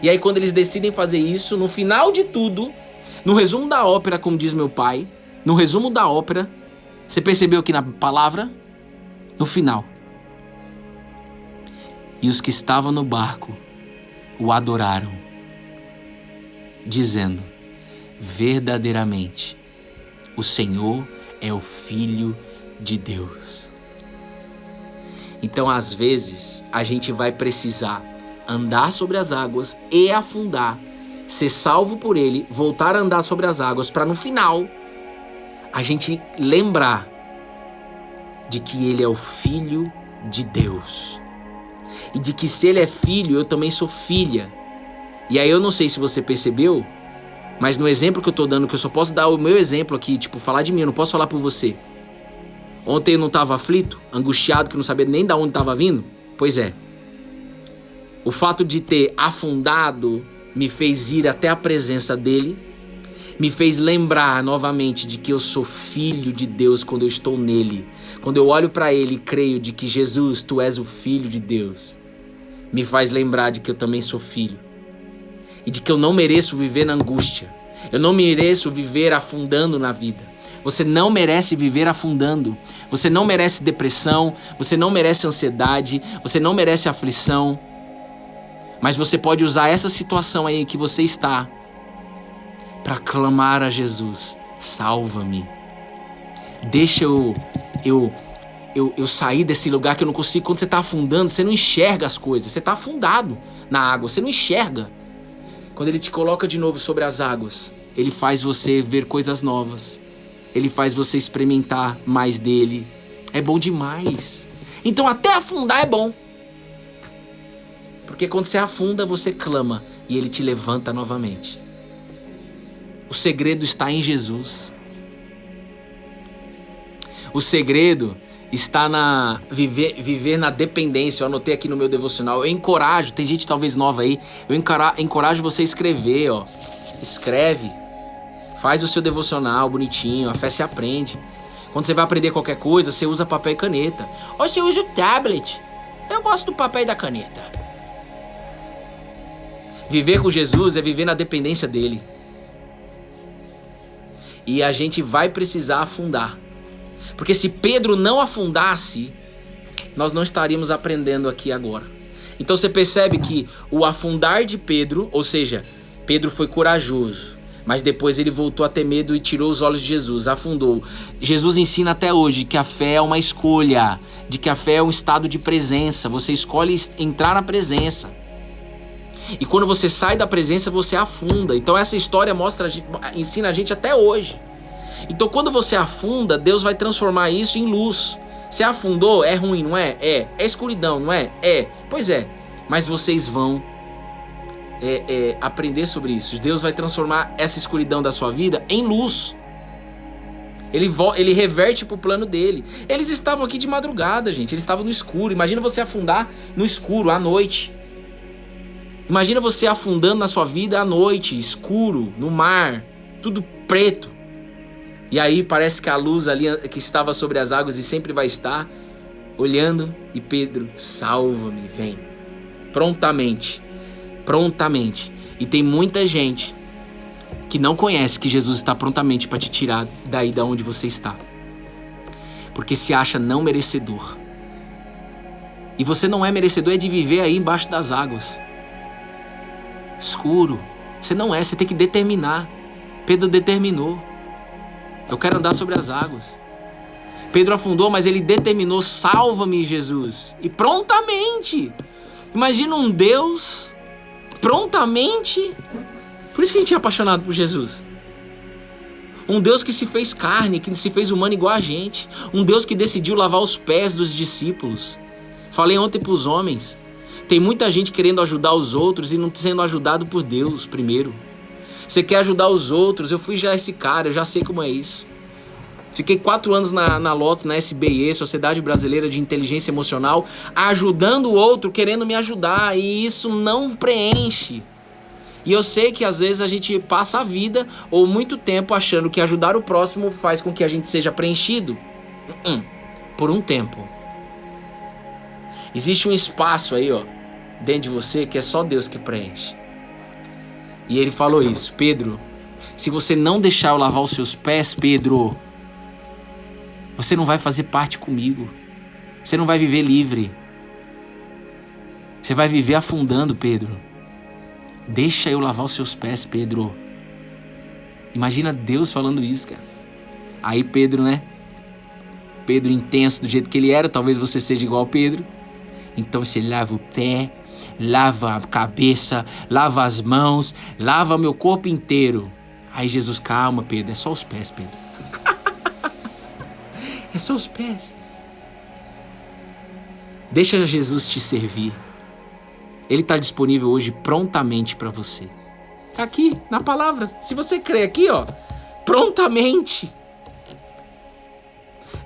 S1: E aí quando eles decidem fazer isso, no final de tudo, no resumo da ópera, como diz meu pai, no resumo da ópera, você percebeu aqui na palavra? No final. E os que estavam no barco o adoraram, dizendo, verdadeiramente, o Senhor é o Filho de Deus. Então, às vezes, a gente vai precisar andar sobre as águas e afundar, ser salvo por Ele, voltar a andar sobre as águas, para no final, a gente lembrar de que Ele é o Filho de Deus. E de que se ele é filho, eu também sou filha. E aí eu não sei se você percebeu, mas no exemplo que eu tô dando, que eu só posso dar o meu exemplo aqui, tipo, falar de mim, eu não posso falar por você. Ontem eu não tava aflito, angustiado, que não sabia nem de onde tava vindo? Pois é. O fato de ter afundado me fez ir até a presença dele, me fez lembrar novamente de que eu sou filho de Deus quando eu estou nele. Quando eu olho para ele e creio de que Jesus, tu és o filho de Deus, me faz lembrar de que eu também sou filho. E de que eu não mereço viver na angústia. Eu não mereço viver afundando na vida. Você não merece viver afundando. Você não merece depressão. Você não merece ansiedade. Você não merece aflição. Mas você pode usar essa situação aí que você está para clamar a Jesus. Salva-me. Deixa eu sair desse lugar que eu não consigo. Quando você está afundando, você não enxerga as coisas. Você está afundado na água. Você não enxerga. Quando ele te coloca de novo sobre as águas, ele faz você ver coisas novas. Ele faz você experimentar mais dele. É bom demais. Então até afundar é bom. Porque quando você afunda, você clama e ele te levanta novamente. O segredo está em Jesus. O segredo está na viver na dependência. Eu anotei aqui no meu devocional. Eu encorajo, tem gente talvez nova aí, eu encorajo você a escrever, ó. Escreve. Faz o seu devocional bonitinho, a fé se aprende. Quando você vai aprender qualquer coisa, você usa papel e caneta. Ou você usa o tablet. Eu gosto do papel e da caneta. Viver com Jesus é viver na dependência dele. E a gente vai precisar afundar. Porque se Pedro não afundasse, nós não estaríamos aprendendo aqui agora. Então você percebe que o afundar de Pedro, ou seja, Pedro foi corajoso, mas depois ele voltou a ter medo e tirou os olhos de Jesus, afundou. Jesus ensina até hoje que a fé é uma escolha, de que a fé é um estado de presença. Você escolhe entrar na presença. E quando você sai da presença, você afunda. Então essa história ensina a gente até hoje. Então quando você afunda, Deus vai transformar isso em luz. Você afundou, é ruim, não é? É escuridão, não é? É. Pois é, mas vocês vão aprender sobre isso. Deus vai transformar essa escuridão da sua vida em luz. Ele reverte pro plano dele. Eles estavam aqui de madrugada, gente. Eles estavam no escuro. Imagina você afundar no escuro, à noite. Imagina você afundando na sua vida à noite, escuro, no mar, tudo preto. E aí parece que a luz ali que estava sobre as águas e sempre vai estar, olhando, e Pedro, salva-me, vem. Prontamente. E tem muita gente que não conhece que Jesus está prontamente para te tirar daí da onde você está. Porque se acha não merecedor. E você não é merecedor de viver aí embaixo das águas. Escuro. Você não é, você tem que determinar. Pedro determinou. Eu quero andar sobre as águas. Pedro afundou, mas ele determinou, salva-me, Jesus. E prontamente. Imagina um Deus prontamente. Por isso que a gente é apaixonado por Jesus. Um Deus que se fez carne, que se fez humano igual a gente. Um Deus que decidiu lavar os pés dos discípulos. Falei ontem para os homens. Tem muita gente querendo ajudar os outros e não sendo ajudado por Deus primeiro. Você quer ajudar os outros, eu fui já esse cara, eu já sei como é isso. Fiquei 4 anos na Lotus, na SBE, Sociedade Brasileira de Inteligência Emocional, ajudando o outro, querendo me ajudar, e isso não preenche. E eu sei que às vezes a gente passa a vida ou muito tempo achando que ajudar o próximo faz com que a gente seja preenchido. Por um tempo. Existe um espaço aí, ó, dentro de você que é só Deus que preenche. E ele falou isso, Pedro, se você não deixar eu lavar os seus pés, Pedro, você não vai fazer parte comigo. Você não vai viver livre. Você vai viver afundando, Pedro. Deixa eu lavar os seus pés, Pedro. Imagina Deus falando isso, cara. Aí Pedro, né? Pedro intenso do jeito que ele era, talvez você seja igual ao Pedro. Então você lava o pé, lava a cabeça, lava as mãos, lava meu corpo inteiro. Aí Jesus, calma, Pedro, é só os pés, Pedro. É só os pés. Deixa Jesus te servir. Ele está disponível hoje prontamente para você. Aqui, na palavra. Se você crê aqui, ó, prontamente.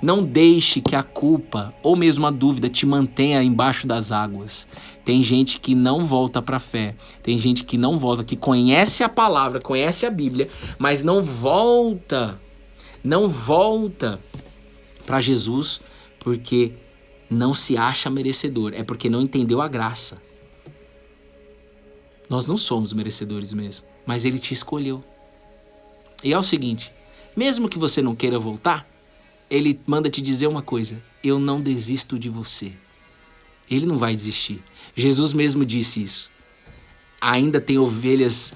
S1: Não deixe que a culpa ou mesmo a dúvida te mantenha embaixo das águas. Tem gente que não volta para a fé. Tem gente que não volta, que conhece a palavra, conhece a Bíblia, mas não volta para Jesus porque não se acha merecedor. É porque não entendeu a graça. Nós não somos merecedores mesmo, mas Ele te escolheu. E é o seguinte, mesmo que você não queira voltar, Ele manda te dizer uma coisa: eu não desisto de você. Ele não vai desistir. Jesus mesmo disse isso. Ainda tem ovelhas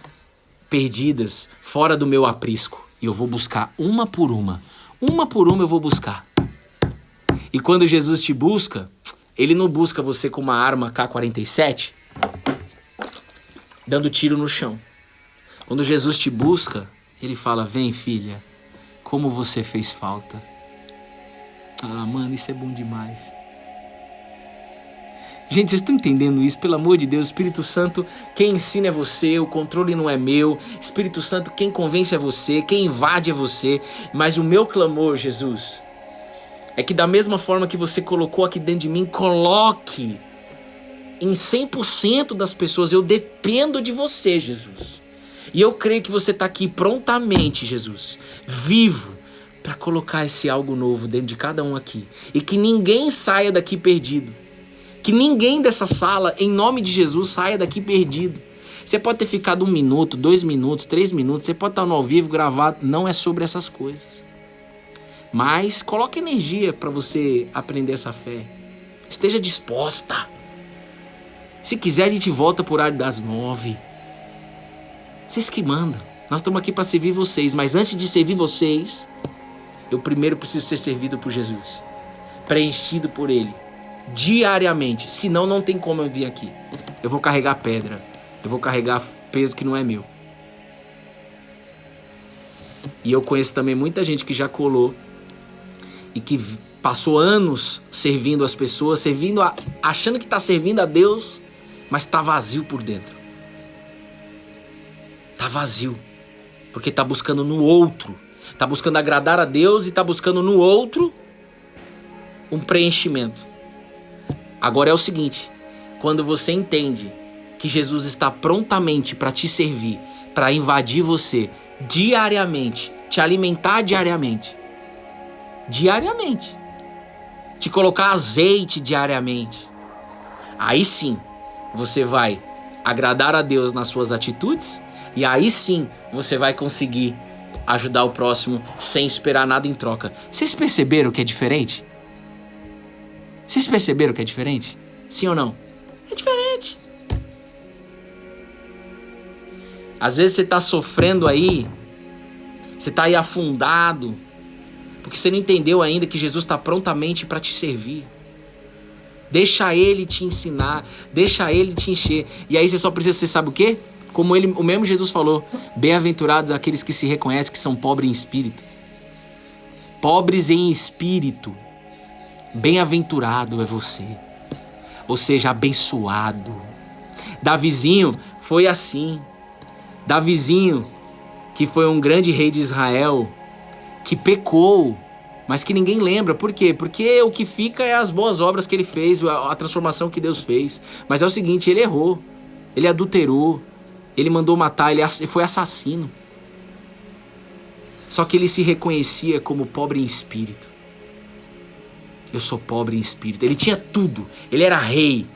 S1: perdidas fora do meu aprisco. E eu vou buscar uma por uma. Uma por uma eu vou buscar. E quando Jesus te busca, Ele não busca você com uma arma K-47, dando tiro no chão. Quando Jesus te busca, Ele fala: vem, filha, como você fez falta. Ah, mano, isso é bom demais. Gente, vocês estão entendendo isso? Pelo amor de Deus, Espírito Santo, quem ensina é você, o controle não é meu. Espírito Santo, quem convence é você, quem invade é você. Mas o meu clamor, Jesus, é que da mesma forma que você colocou aqui dentro de mim, coloque em 100% das pessoas. Eu dependo de você, Jesus. E eu creio que você está aqui prontamente, Jesus, vivo, para colocar esse algo novo dentro de cada um aqui. E que ninguém saia daqui perdido. Que ninguém dessa sala, em nome de Jesus, saia daqui perdido. Você pode ter ficado 1 minuto, 2 minutos, 3 minutos. Você pode estar no ao vivo, gravado. Não é sobre essas coisas. Mas coloque energia para você aprender essa fé. Esteja disposta. Se quiser, a gente volta por horário das 9. Vocês que mandam. Nós estamos aqui para servir vocês. Mas antes de servir vocês, eu primeiro preciso ser servido por Jesus. Preenchido por Ele. Diariamente. Senão não tem como eu vir aqui. Eu vou carregar pedra. Eu vou carregar peso que não é meu. E eu conheço também muita gente que já colou e que passou anos servindo as pessoas, achando que está servindo a Deus, mas está vazio por dentro. Está vazio. Porque está buscando no outro. Está buscando agradar a Deus e está buscando no outro um preenchimento. Agora é o seguinte, quando você entende que Jesus está prontamente para te servir, para invadir você diariamente, te alimentar diariamente, te colocar azeite diariamente, aí sim você vai agradar a Deus nas suas atitudes e aí sim você vai conseguir ajudar o próximo sem esperar nada em troca. Vocês perceberam que é diferente? Vocês perceberam que é diferente? Sim ou não? É diferente. Às vezes você está sofrendo aí, você está aí afundado, porque você não entendeu ainda que Jesus está prontamente para te servir. Deixa Ele te ensinar, deixa Ele te encher. E aí você só precisa, você sabe o quê? Como o mesmo Jesus falou, bem-aventurados aqueles que se reconhecem que são pobres em espírito. Pobres em espírito. Bem-aventurado é você, ou seja, abençoado. Davizinho foi assim. Davizinho, que foi um grande rei de Israel, que pecou, mas que ninguém lembra. Por quê? Porque o que fica é as boas obras que ele fez, a transformação que Deus fez. Mas é o seguinte, ele errou, ele adulterou, ele mandou matar, ele foi assassino. Só que ele se reconhecia como pobre em espírito. Eu sou pobre em espírito. Ele tinha tudo. Ele era rei.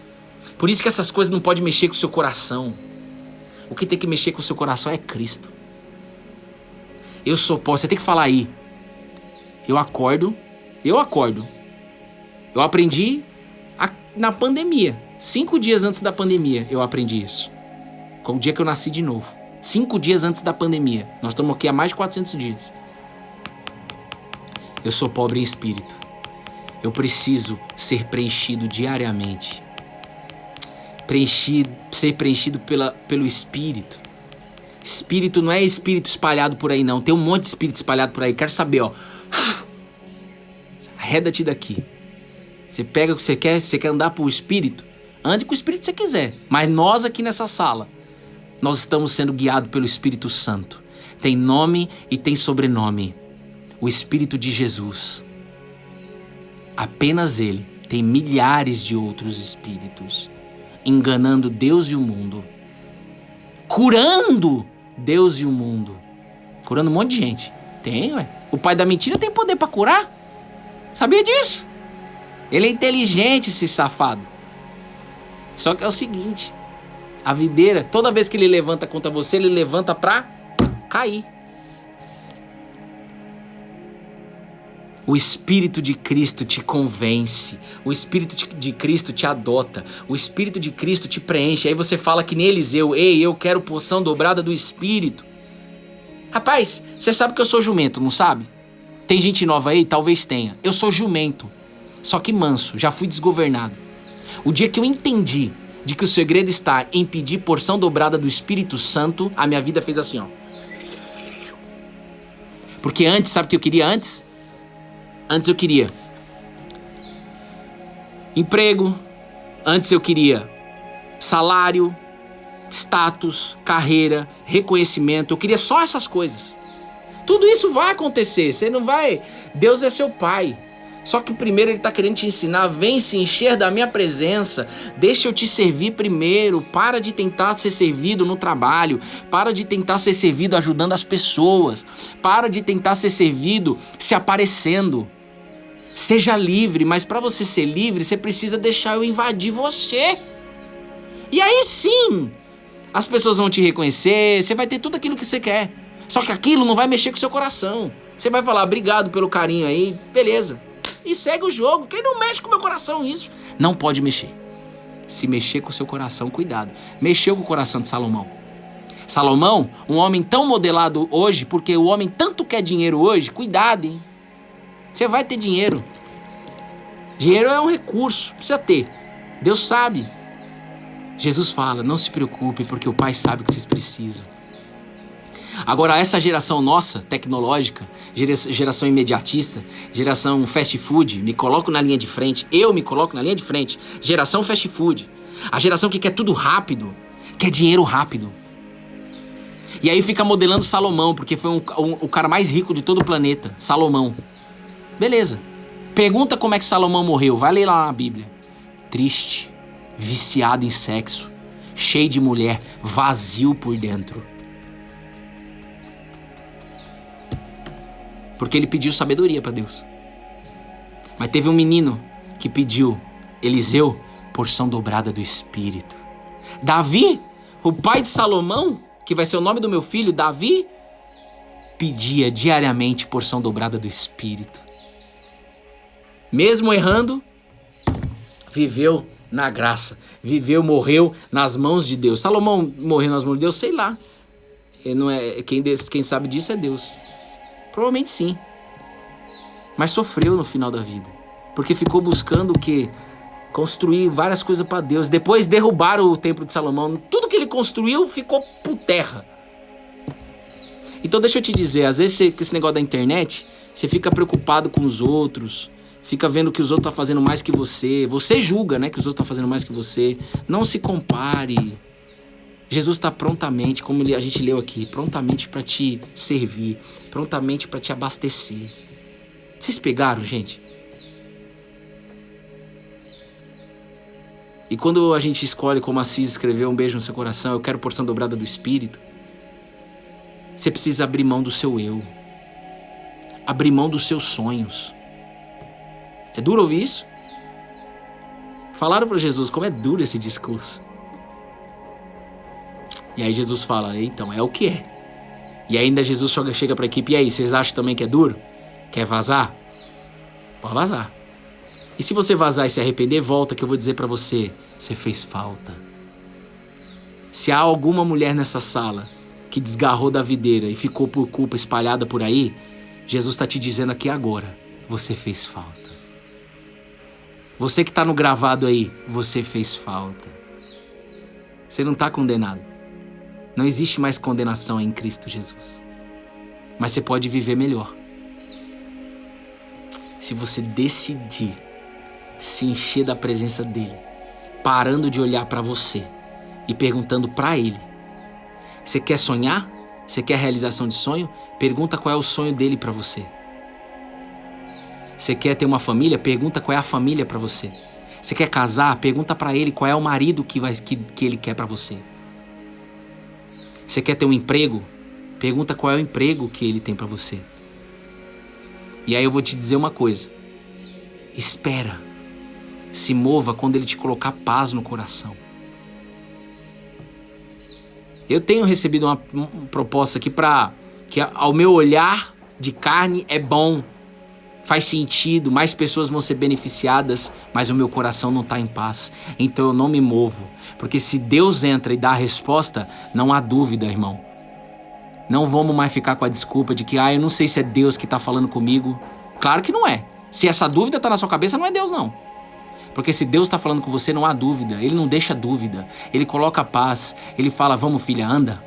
S1: Por isso que essas coisas não podem mexer com o seu coração. O que tem que mexer com o seu coração é Cristo. Eu sou pobre. Você tem que falar aí. Eu acordo. Eu aprendi na pandemia. 5 dias antes da pandemia eu aprendi isso. Com o dia que eu nasci de novo. 5 dias antes da pandemia. Nós estamos aqui há mais de 400 dias. Eu sou pobre em espírito. Eu preciso ser preenchido diariamente. Ser preenchido pelo Espírito. Espírito não é espírito espalhado por aí, não. Tem um monte de espírito espalhado por aí. Quero saber, ó. Arreda-te daqui. Você pega o que você quer andar pro Espírito? Ande com o Espírito se você quiser. Mas nós aqui nessa sala, nós estamos sendo guiados pelo Espírito Santo. Tem nome e tem sobrenome. O Espírito de Jesus. Apenas Ele. Tem milhares de outros espíritos. Enganando Deus e o mundo. Curando Deus e o mundo. Curando um monte de gente. Tem, ué. O pai da mentira tem poder pra curar. Sabia disso? Ele é inteligente, esse safado. Só que é o seguinte. A videira, toda vez que ele levanta contra você, ele levanta pra cair. O Espírito de Cristo te convence. O Espírito de Cristo te adota. O Espírito de Cristo te preenche. Aí você fala que nem Eliseu. Ei, eu quero porção dobrada do Espírito. Rapaz, você sabe que eu sou jumento, não sabe? Tem gente nova aí? Talvez tenha. Eu sou jumento. Só que manso. Já fui desgovernado. O dia que eu entendi de que o segredo está em pedir porção dobrada do Espírito Santo, a minha vida fez assim, ó. Porque antes, sabe o que eu queria antes? Antes eu queria emprego, antes eu queria salário, status, carreira, reconhecimento, eu queria só essas coisas. Tudo isso vai acontecer, você não vai... Deus é seu pai. Só que primeiro ele está querendo te ensinar, vem se encher da minha presença, deixa eu te servir primeiro, para de tentar ser servido no trabalho, para de tentar ser servido ajudando as pessoas, para de tentar ser servido se aparecendo. Seja livre, mas para você ser livre, você precisa deixar eu invadir você. E aí sim, as pessoas vão te reconhecer, você vai ter tudo aquilo que você quer. Só que aquilo não vai mexer com o seu coração. Você vai falar, obrigado pelo carinho aí, beleza. E segue o jogo. Quem não mexe com o meu coração isso? Não pode mexer. Se mexer com o seu coração, cuidado. Mexeu com o coração de Salomão. Salomão, um homem tão modelado hoje, porque o homem tanto quer dinheiro hoje, cuidado, hein? Você vai ter dinheiro. Dinheiro é um recurso, precisa ter. Deus sabe. Jesus fala, não se preocupe, porque o Pai sabe que vocês precisam. Agora, essa geração nossa, tecnológica, geração imediatista, geração fast food, me coloco na linha de frente, eu me coloco na linha de frente, geração fast food, a geração que quer tudo rápido, quer dinheiro rápido. E aí fica modelando Salomão, porque foi o cara mais rico de todo o planeta, Salomão. Beleza. Pergunta como é que Salomão morreu, vai ler lá na Bíblia. Triste, viciado em sexo, cheio de mulher, vazio por dentro. Porque ele pediu sabedoria para Deus. Mas teve um menino que pediu, Eliseu, porção dobrada do Espírito. Davi, o pai de Salomão, que vai ser o nome do meu filho, Davi, pedia diariamente porção dobrada do Espírito. Mesmo errando, viveu na graça. Viveu, morreu nas mãos de Deus. Salomão morreu nas mãos de Deus, sei lá. Não é, quem sabe disso é Deus. Provavelmente sim. Mas sofreu no final da vida. Porque ficou buscando o quê? Construir várias coisas para Deus. Depois derrubaram o templo de Salomão. Tudo que ele construiu ficou por terra. Então deixa eu te dizer, às vezes com esse negócio da internet, você fica preocupado com os outros, fica vendo que os outros estão fazendo mais que você. Você julga, né, que os outros estão fazendo mais que você. Não se compare. Jesus está prontamente, como a gente leu aqui, prontamente para te servir, prontamente para te abastecer. Vocês pegaram, gente? E quando a gente escolhe, como Assis escreveu, um beijo no seu coração, eu quero porção dobrada do Espírito, você precisa abrir mão do seu eu, abrir mão dos seus sonhos. É duro ouvir isso? Falaram para Jesus como é duro esse discurso. E aí Jesus fala, então, é o que é. E ainda Jesus chega para a equipe, e aí, vocês acham também que é duro? Quer vazar? Pode vazar. E se você vazar e se arrepender, volta que eu vou dizer para você, você fez falta. Se há alguma mulher nessa sala que desgarrou da videira e ficou por culpa espalhada por aí, Jesus está te dizendo aqui agora, você fez falta. Você que está no gravado aí, você fez falta. Você não está condenado. Não existe mais condenação em Cristo Jesus. Mas você pode viver melhor. Se você decidir se encher da presença dele, parando de olhar para você e perguntando para Ele. Você quer sonhar? Você quer realização de sonho? Pergunta qual é o sonho dele para você. Você quer ter uma família? Pergunta qual é a família para você. Você quer casar? Pergunta para ele qual é o marido que ele quer para você. Você quer ter um emprego? Pergunta qual é o emprego que ele tem para você. E aí eu vou te dizer uma coisa. Espera. Se mova quando ele te colocar paz no coração. Eu tenho recebido uma proposta aqui para que ao meu olhar de carne é bom. Faz sentido, mais pessoas vão ser beneficiadas, mas o meu coração não está em paz. Então eu não me movo. Porque se Deus entra e dá a resposta, não há dúvida, irmão. Não vamos mais ficar com a desculpa de que eu não sei se é Deus que está falando comigo. Claro que não é. Se essa dúvida está na sua cabeça, não é Deus não. Porque se Deus está falando com você, não há dúvida. Ele não deixa dúvida. Ele coloca paz. Ele fala, vamos filha, anda.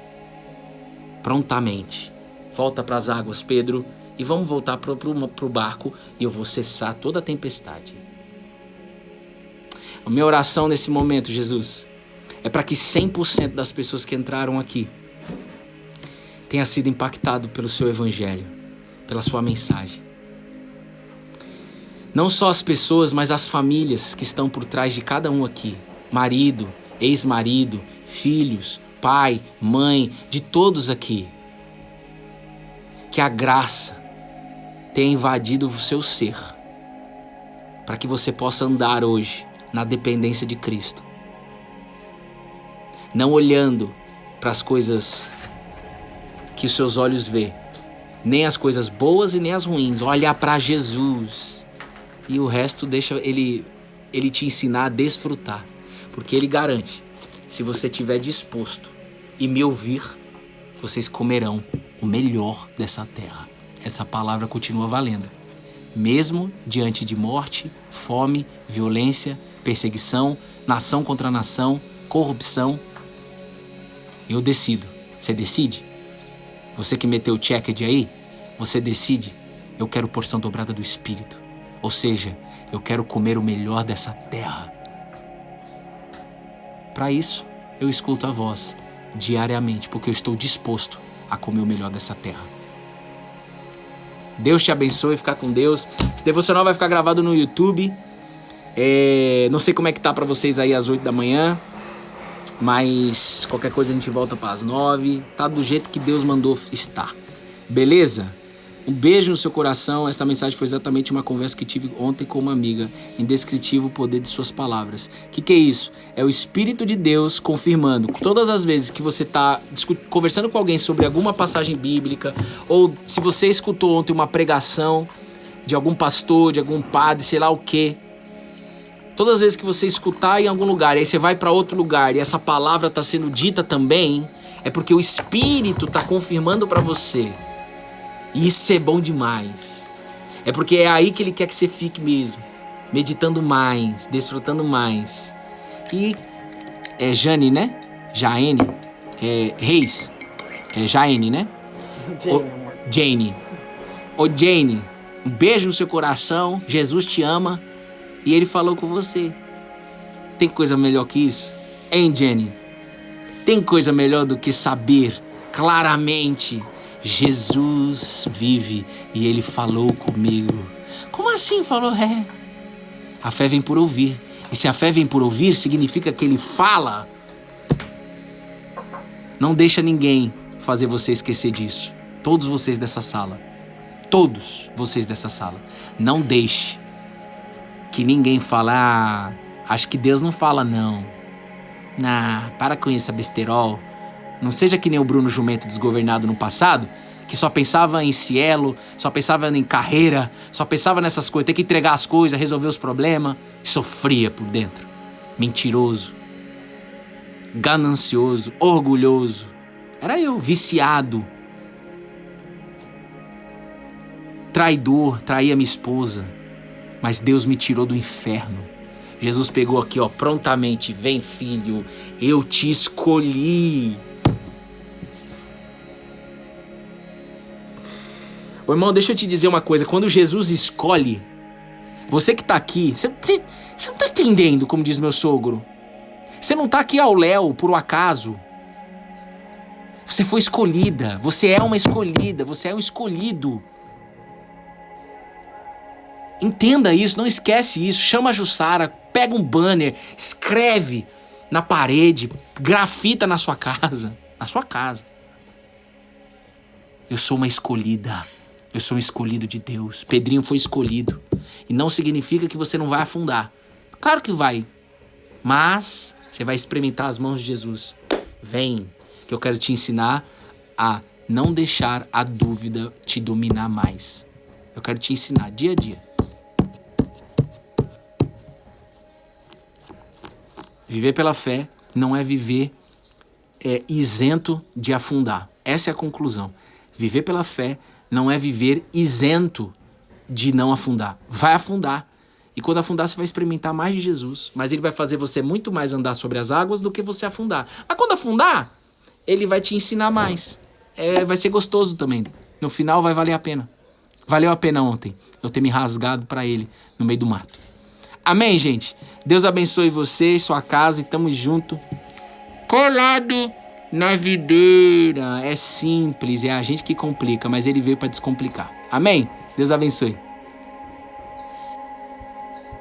S1: Prontamente. Volta para as águas, Pedro. E vamos voltar pro barco e eu vou cessar toda a tempestade. A minha oração nesse momento, Jesus, é para que 100% das pessoas que entraram aqui tenha sido impactado pelo seu evangelho, pela sua mensagem. Não só as pessoas, mas as famílias que estão por trás de cada um aqui. Marido, ex-marido, filhos, pai, mãe, de todos aqui. Que a graça tenha invadido o seu ser, para que você possa andar hoje na dependência de Cristo, não olhando para as coisas que os seus olhos vê, nem as coisas boas e nem as ruins. Olhar para Jesus e o resto deixa ele te ensinar a desfrutar, porque ele garante, se você estiver disposto e me ouvir, vocês comerão o melhor dessa terra. Essa palavra continua valendo. Mesmo diante de morte, fome, violência, perseguição, nação contra nação, corrupção, eu decido. Você decide? Você que meteu o checked aí, você decide. Eu quero porção dobrada do Espírito. Ou seja, eu quero comer o melhor dessa terra. Para isso, eu escuto a voz diariamente, porque eu estou disposto a comer o melhor dessa terra. Deus te abençoe, fica com Deus. Esse devocional vai ficar gravado no YouTube. Não sei como é que tá pra vocês aí às 8 da manhã, mas qualquer coisa a gente volta para as 9. Tá do jeito que Deus mandou estar. Beleza? Um beijo no seu coração. Essa mensagem foi exatamente uma conversa que tive ontem com uma amiga. Indescritível o poder de suas palavras. O que é isso? É o Espírito de Deus confirmando. Todas as vezes que você está conversando com alguém sobre alguma passagem bíblica, ou se você escutou ontem uma pregação de algum pastor, de algum padre, sei lá o quê. Todas as vezes que você escutar em algum lugar, e aí você vai para outro lugar e essa palavra está sendo dita também, é porque o Espírito está confirmando para você. E isso é bom demais. É porque é aí que ele quer que você fique mesmo. Meditando mais, desfrutando mais. E é Jane, né? Jaene. Reis. É Jaene, né? Jane. Ô Jane, um beijo no seu coração. Jesus te ama. E ele falou com você. Tem coisa melhor que isso? Hein, Jane? Tem coisa melhor do que saber claramente: Jesus vive e ele falou comigo. Como assim falou? A fé vem por ouvir. E se a fé vem por ouvir, significa que ele fala. Não deixa ninguém fazer você esquecer disso. Todos vocês dessa sala. Todos vocês dessa sala. Não deixe que ninguém fale: acho que Deus não fala não. Para com isso, besterol. Não seja que nem o Bruno Jumento desgovernado no passado, que só pensava em cielo, só pensava em carreira, só pensava nessas coisas, ter que entregar as coisas, resolver os problemas, e sofria por dentro. Mentiroso, ganancioso, orgulhoso. Era eu, viciado, traidor, traía minha esposa, mas Deus me tirou do inferno. Jesus pegou aqui, prontamente: vem filho, eu te escolhi. Ô irmão, deixa eu te dizer uma coisa. Quando Jesus escolhe, você que tá aqui, você não tá entendendo, como diz meu sogro. Você não tá aqui ao léu por um acaso. Você foi escolhida, você é uma escolhida, você é um escolhido. Entenda isso, não esquece isso. Chama a Jussara, pega um banner, escreve na parede, grafita na sua casa. Na sua casa. Eu sou uma escolhida. Eu sou um escolhido de Deus. Pedrinho foi escolhido. E não significa que você não vai afundar. Claro que vai. Mas você vai experimentar as mãos de Jesus. Vem, que eu quero te ensinar a não deixar a dúvida te dominar mais. Eu quero te ensinar dia a dia. Viver pela fé não é viver isento de afundar. Essa é a conclusão. Viver pela fé não é viver isento de não afundar. Vai afundar. E quando afundar, você vai experimentar mais de Jesus. Mas ele vai fazer você muito mais andar sobre as águas do que você afundar. Mas quando afundar, ele vai te ensinar mais. Vai ser gostoso também. No final vai valer a pena. Valeu a pena ontem eu ter me rasgado para ele no meio do mato. Amém, gente? Deus abençoe você e sua casa e tamo junto. Colado na videira. É simples, é a gente que complica, mas ele veio para descomplicar. Amém? Deus abençoe.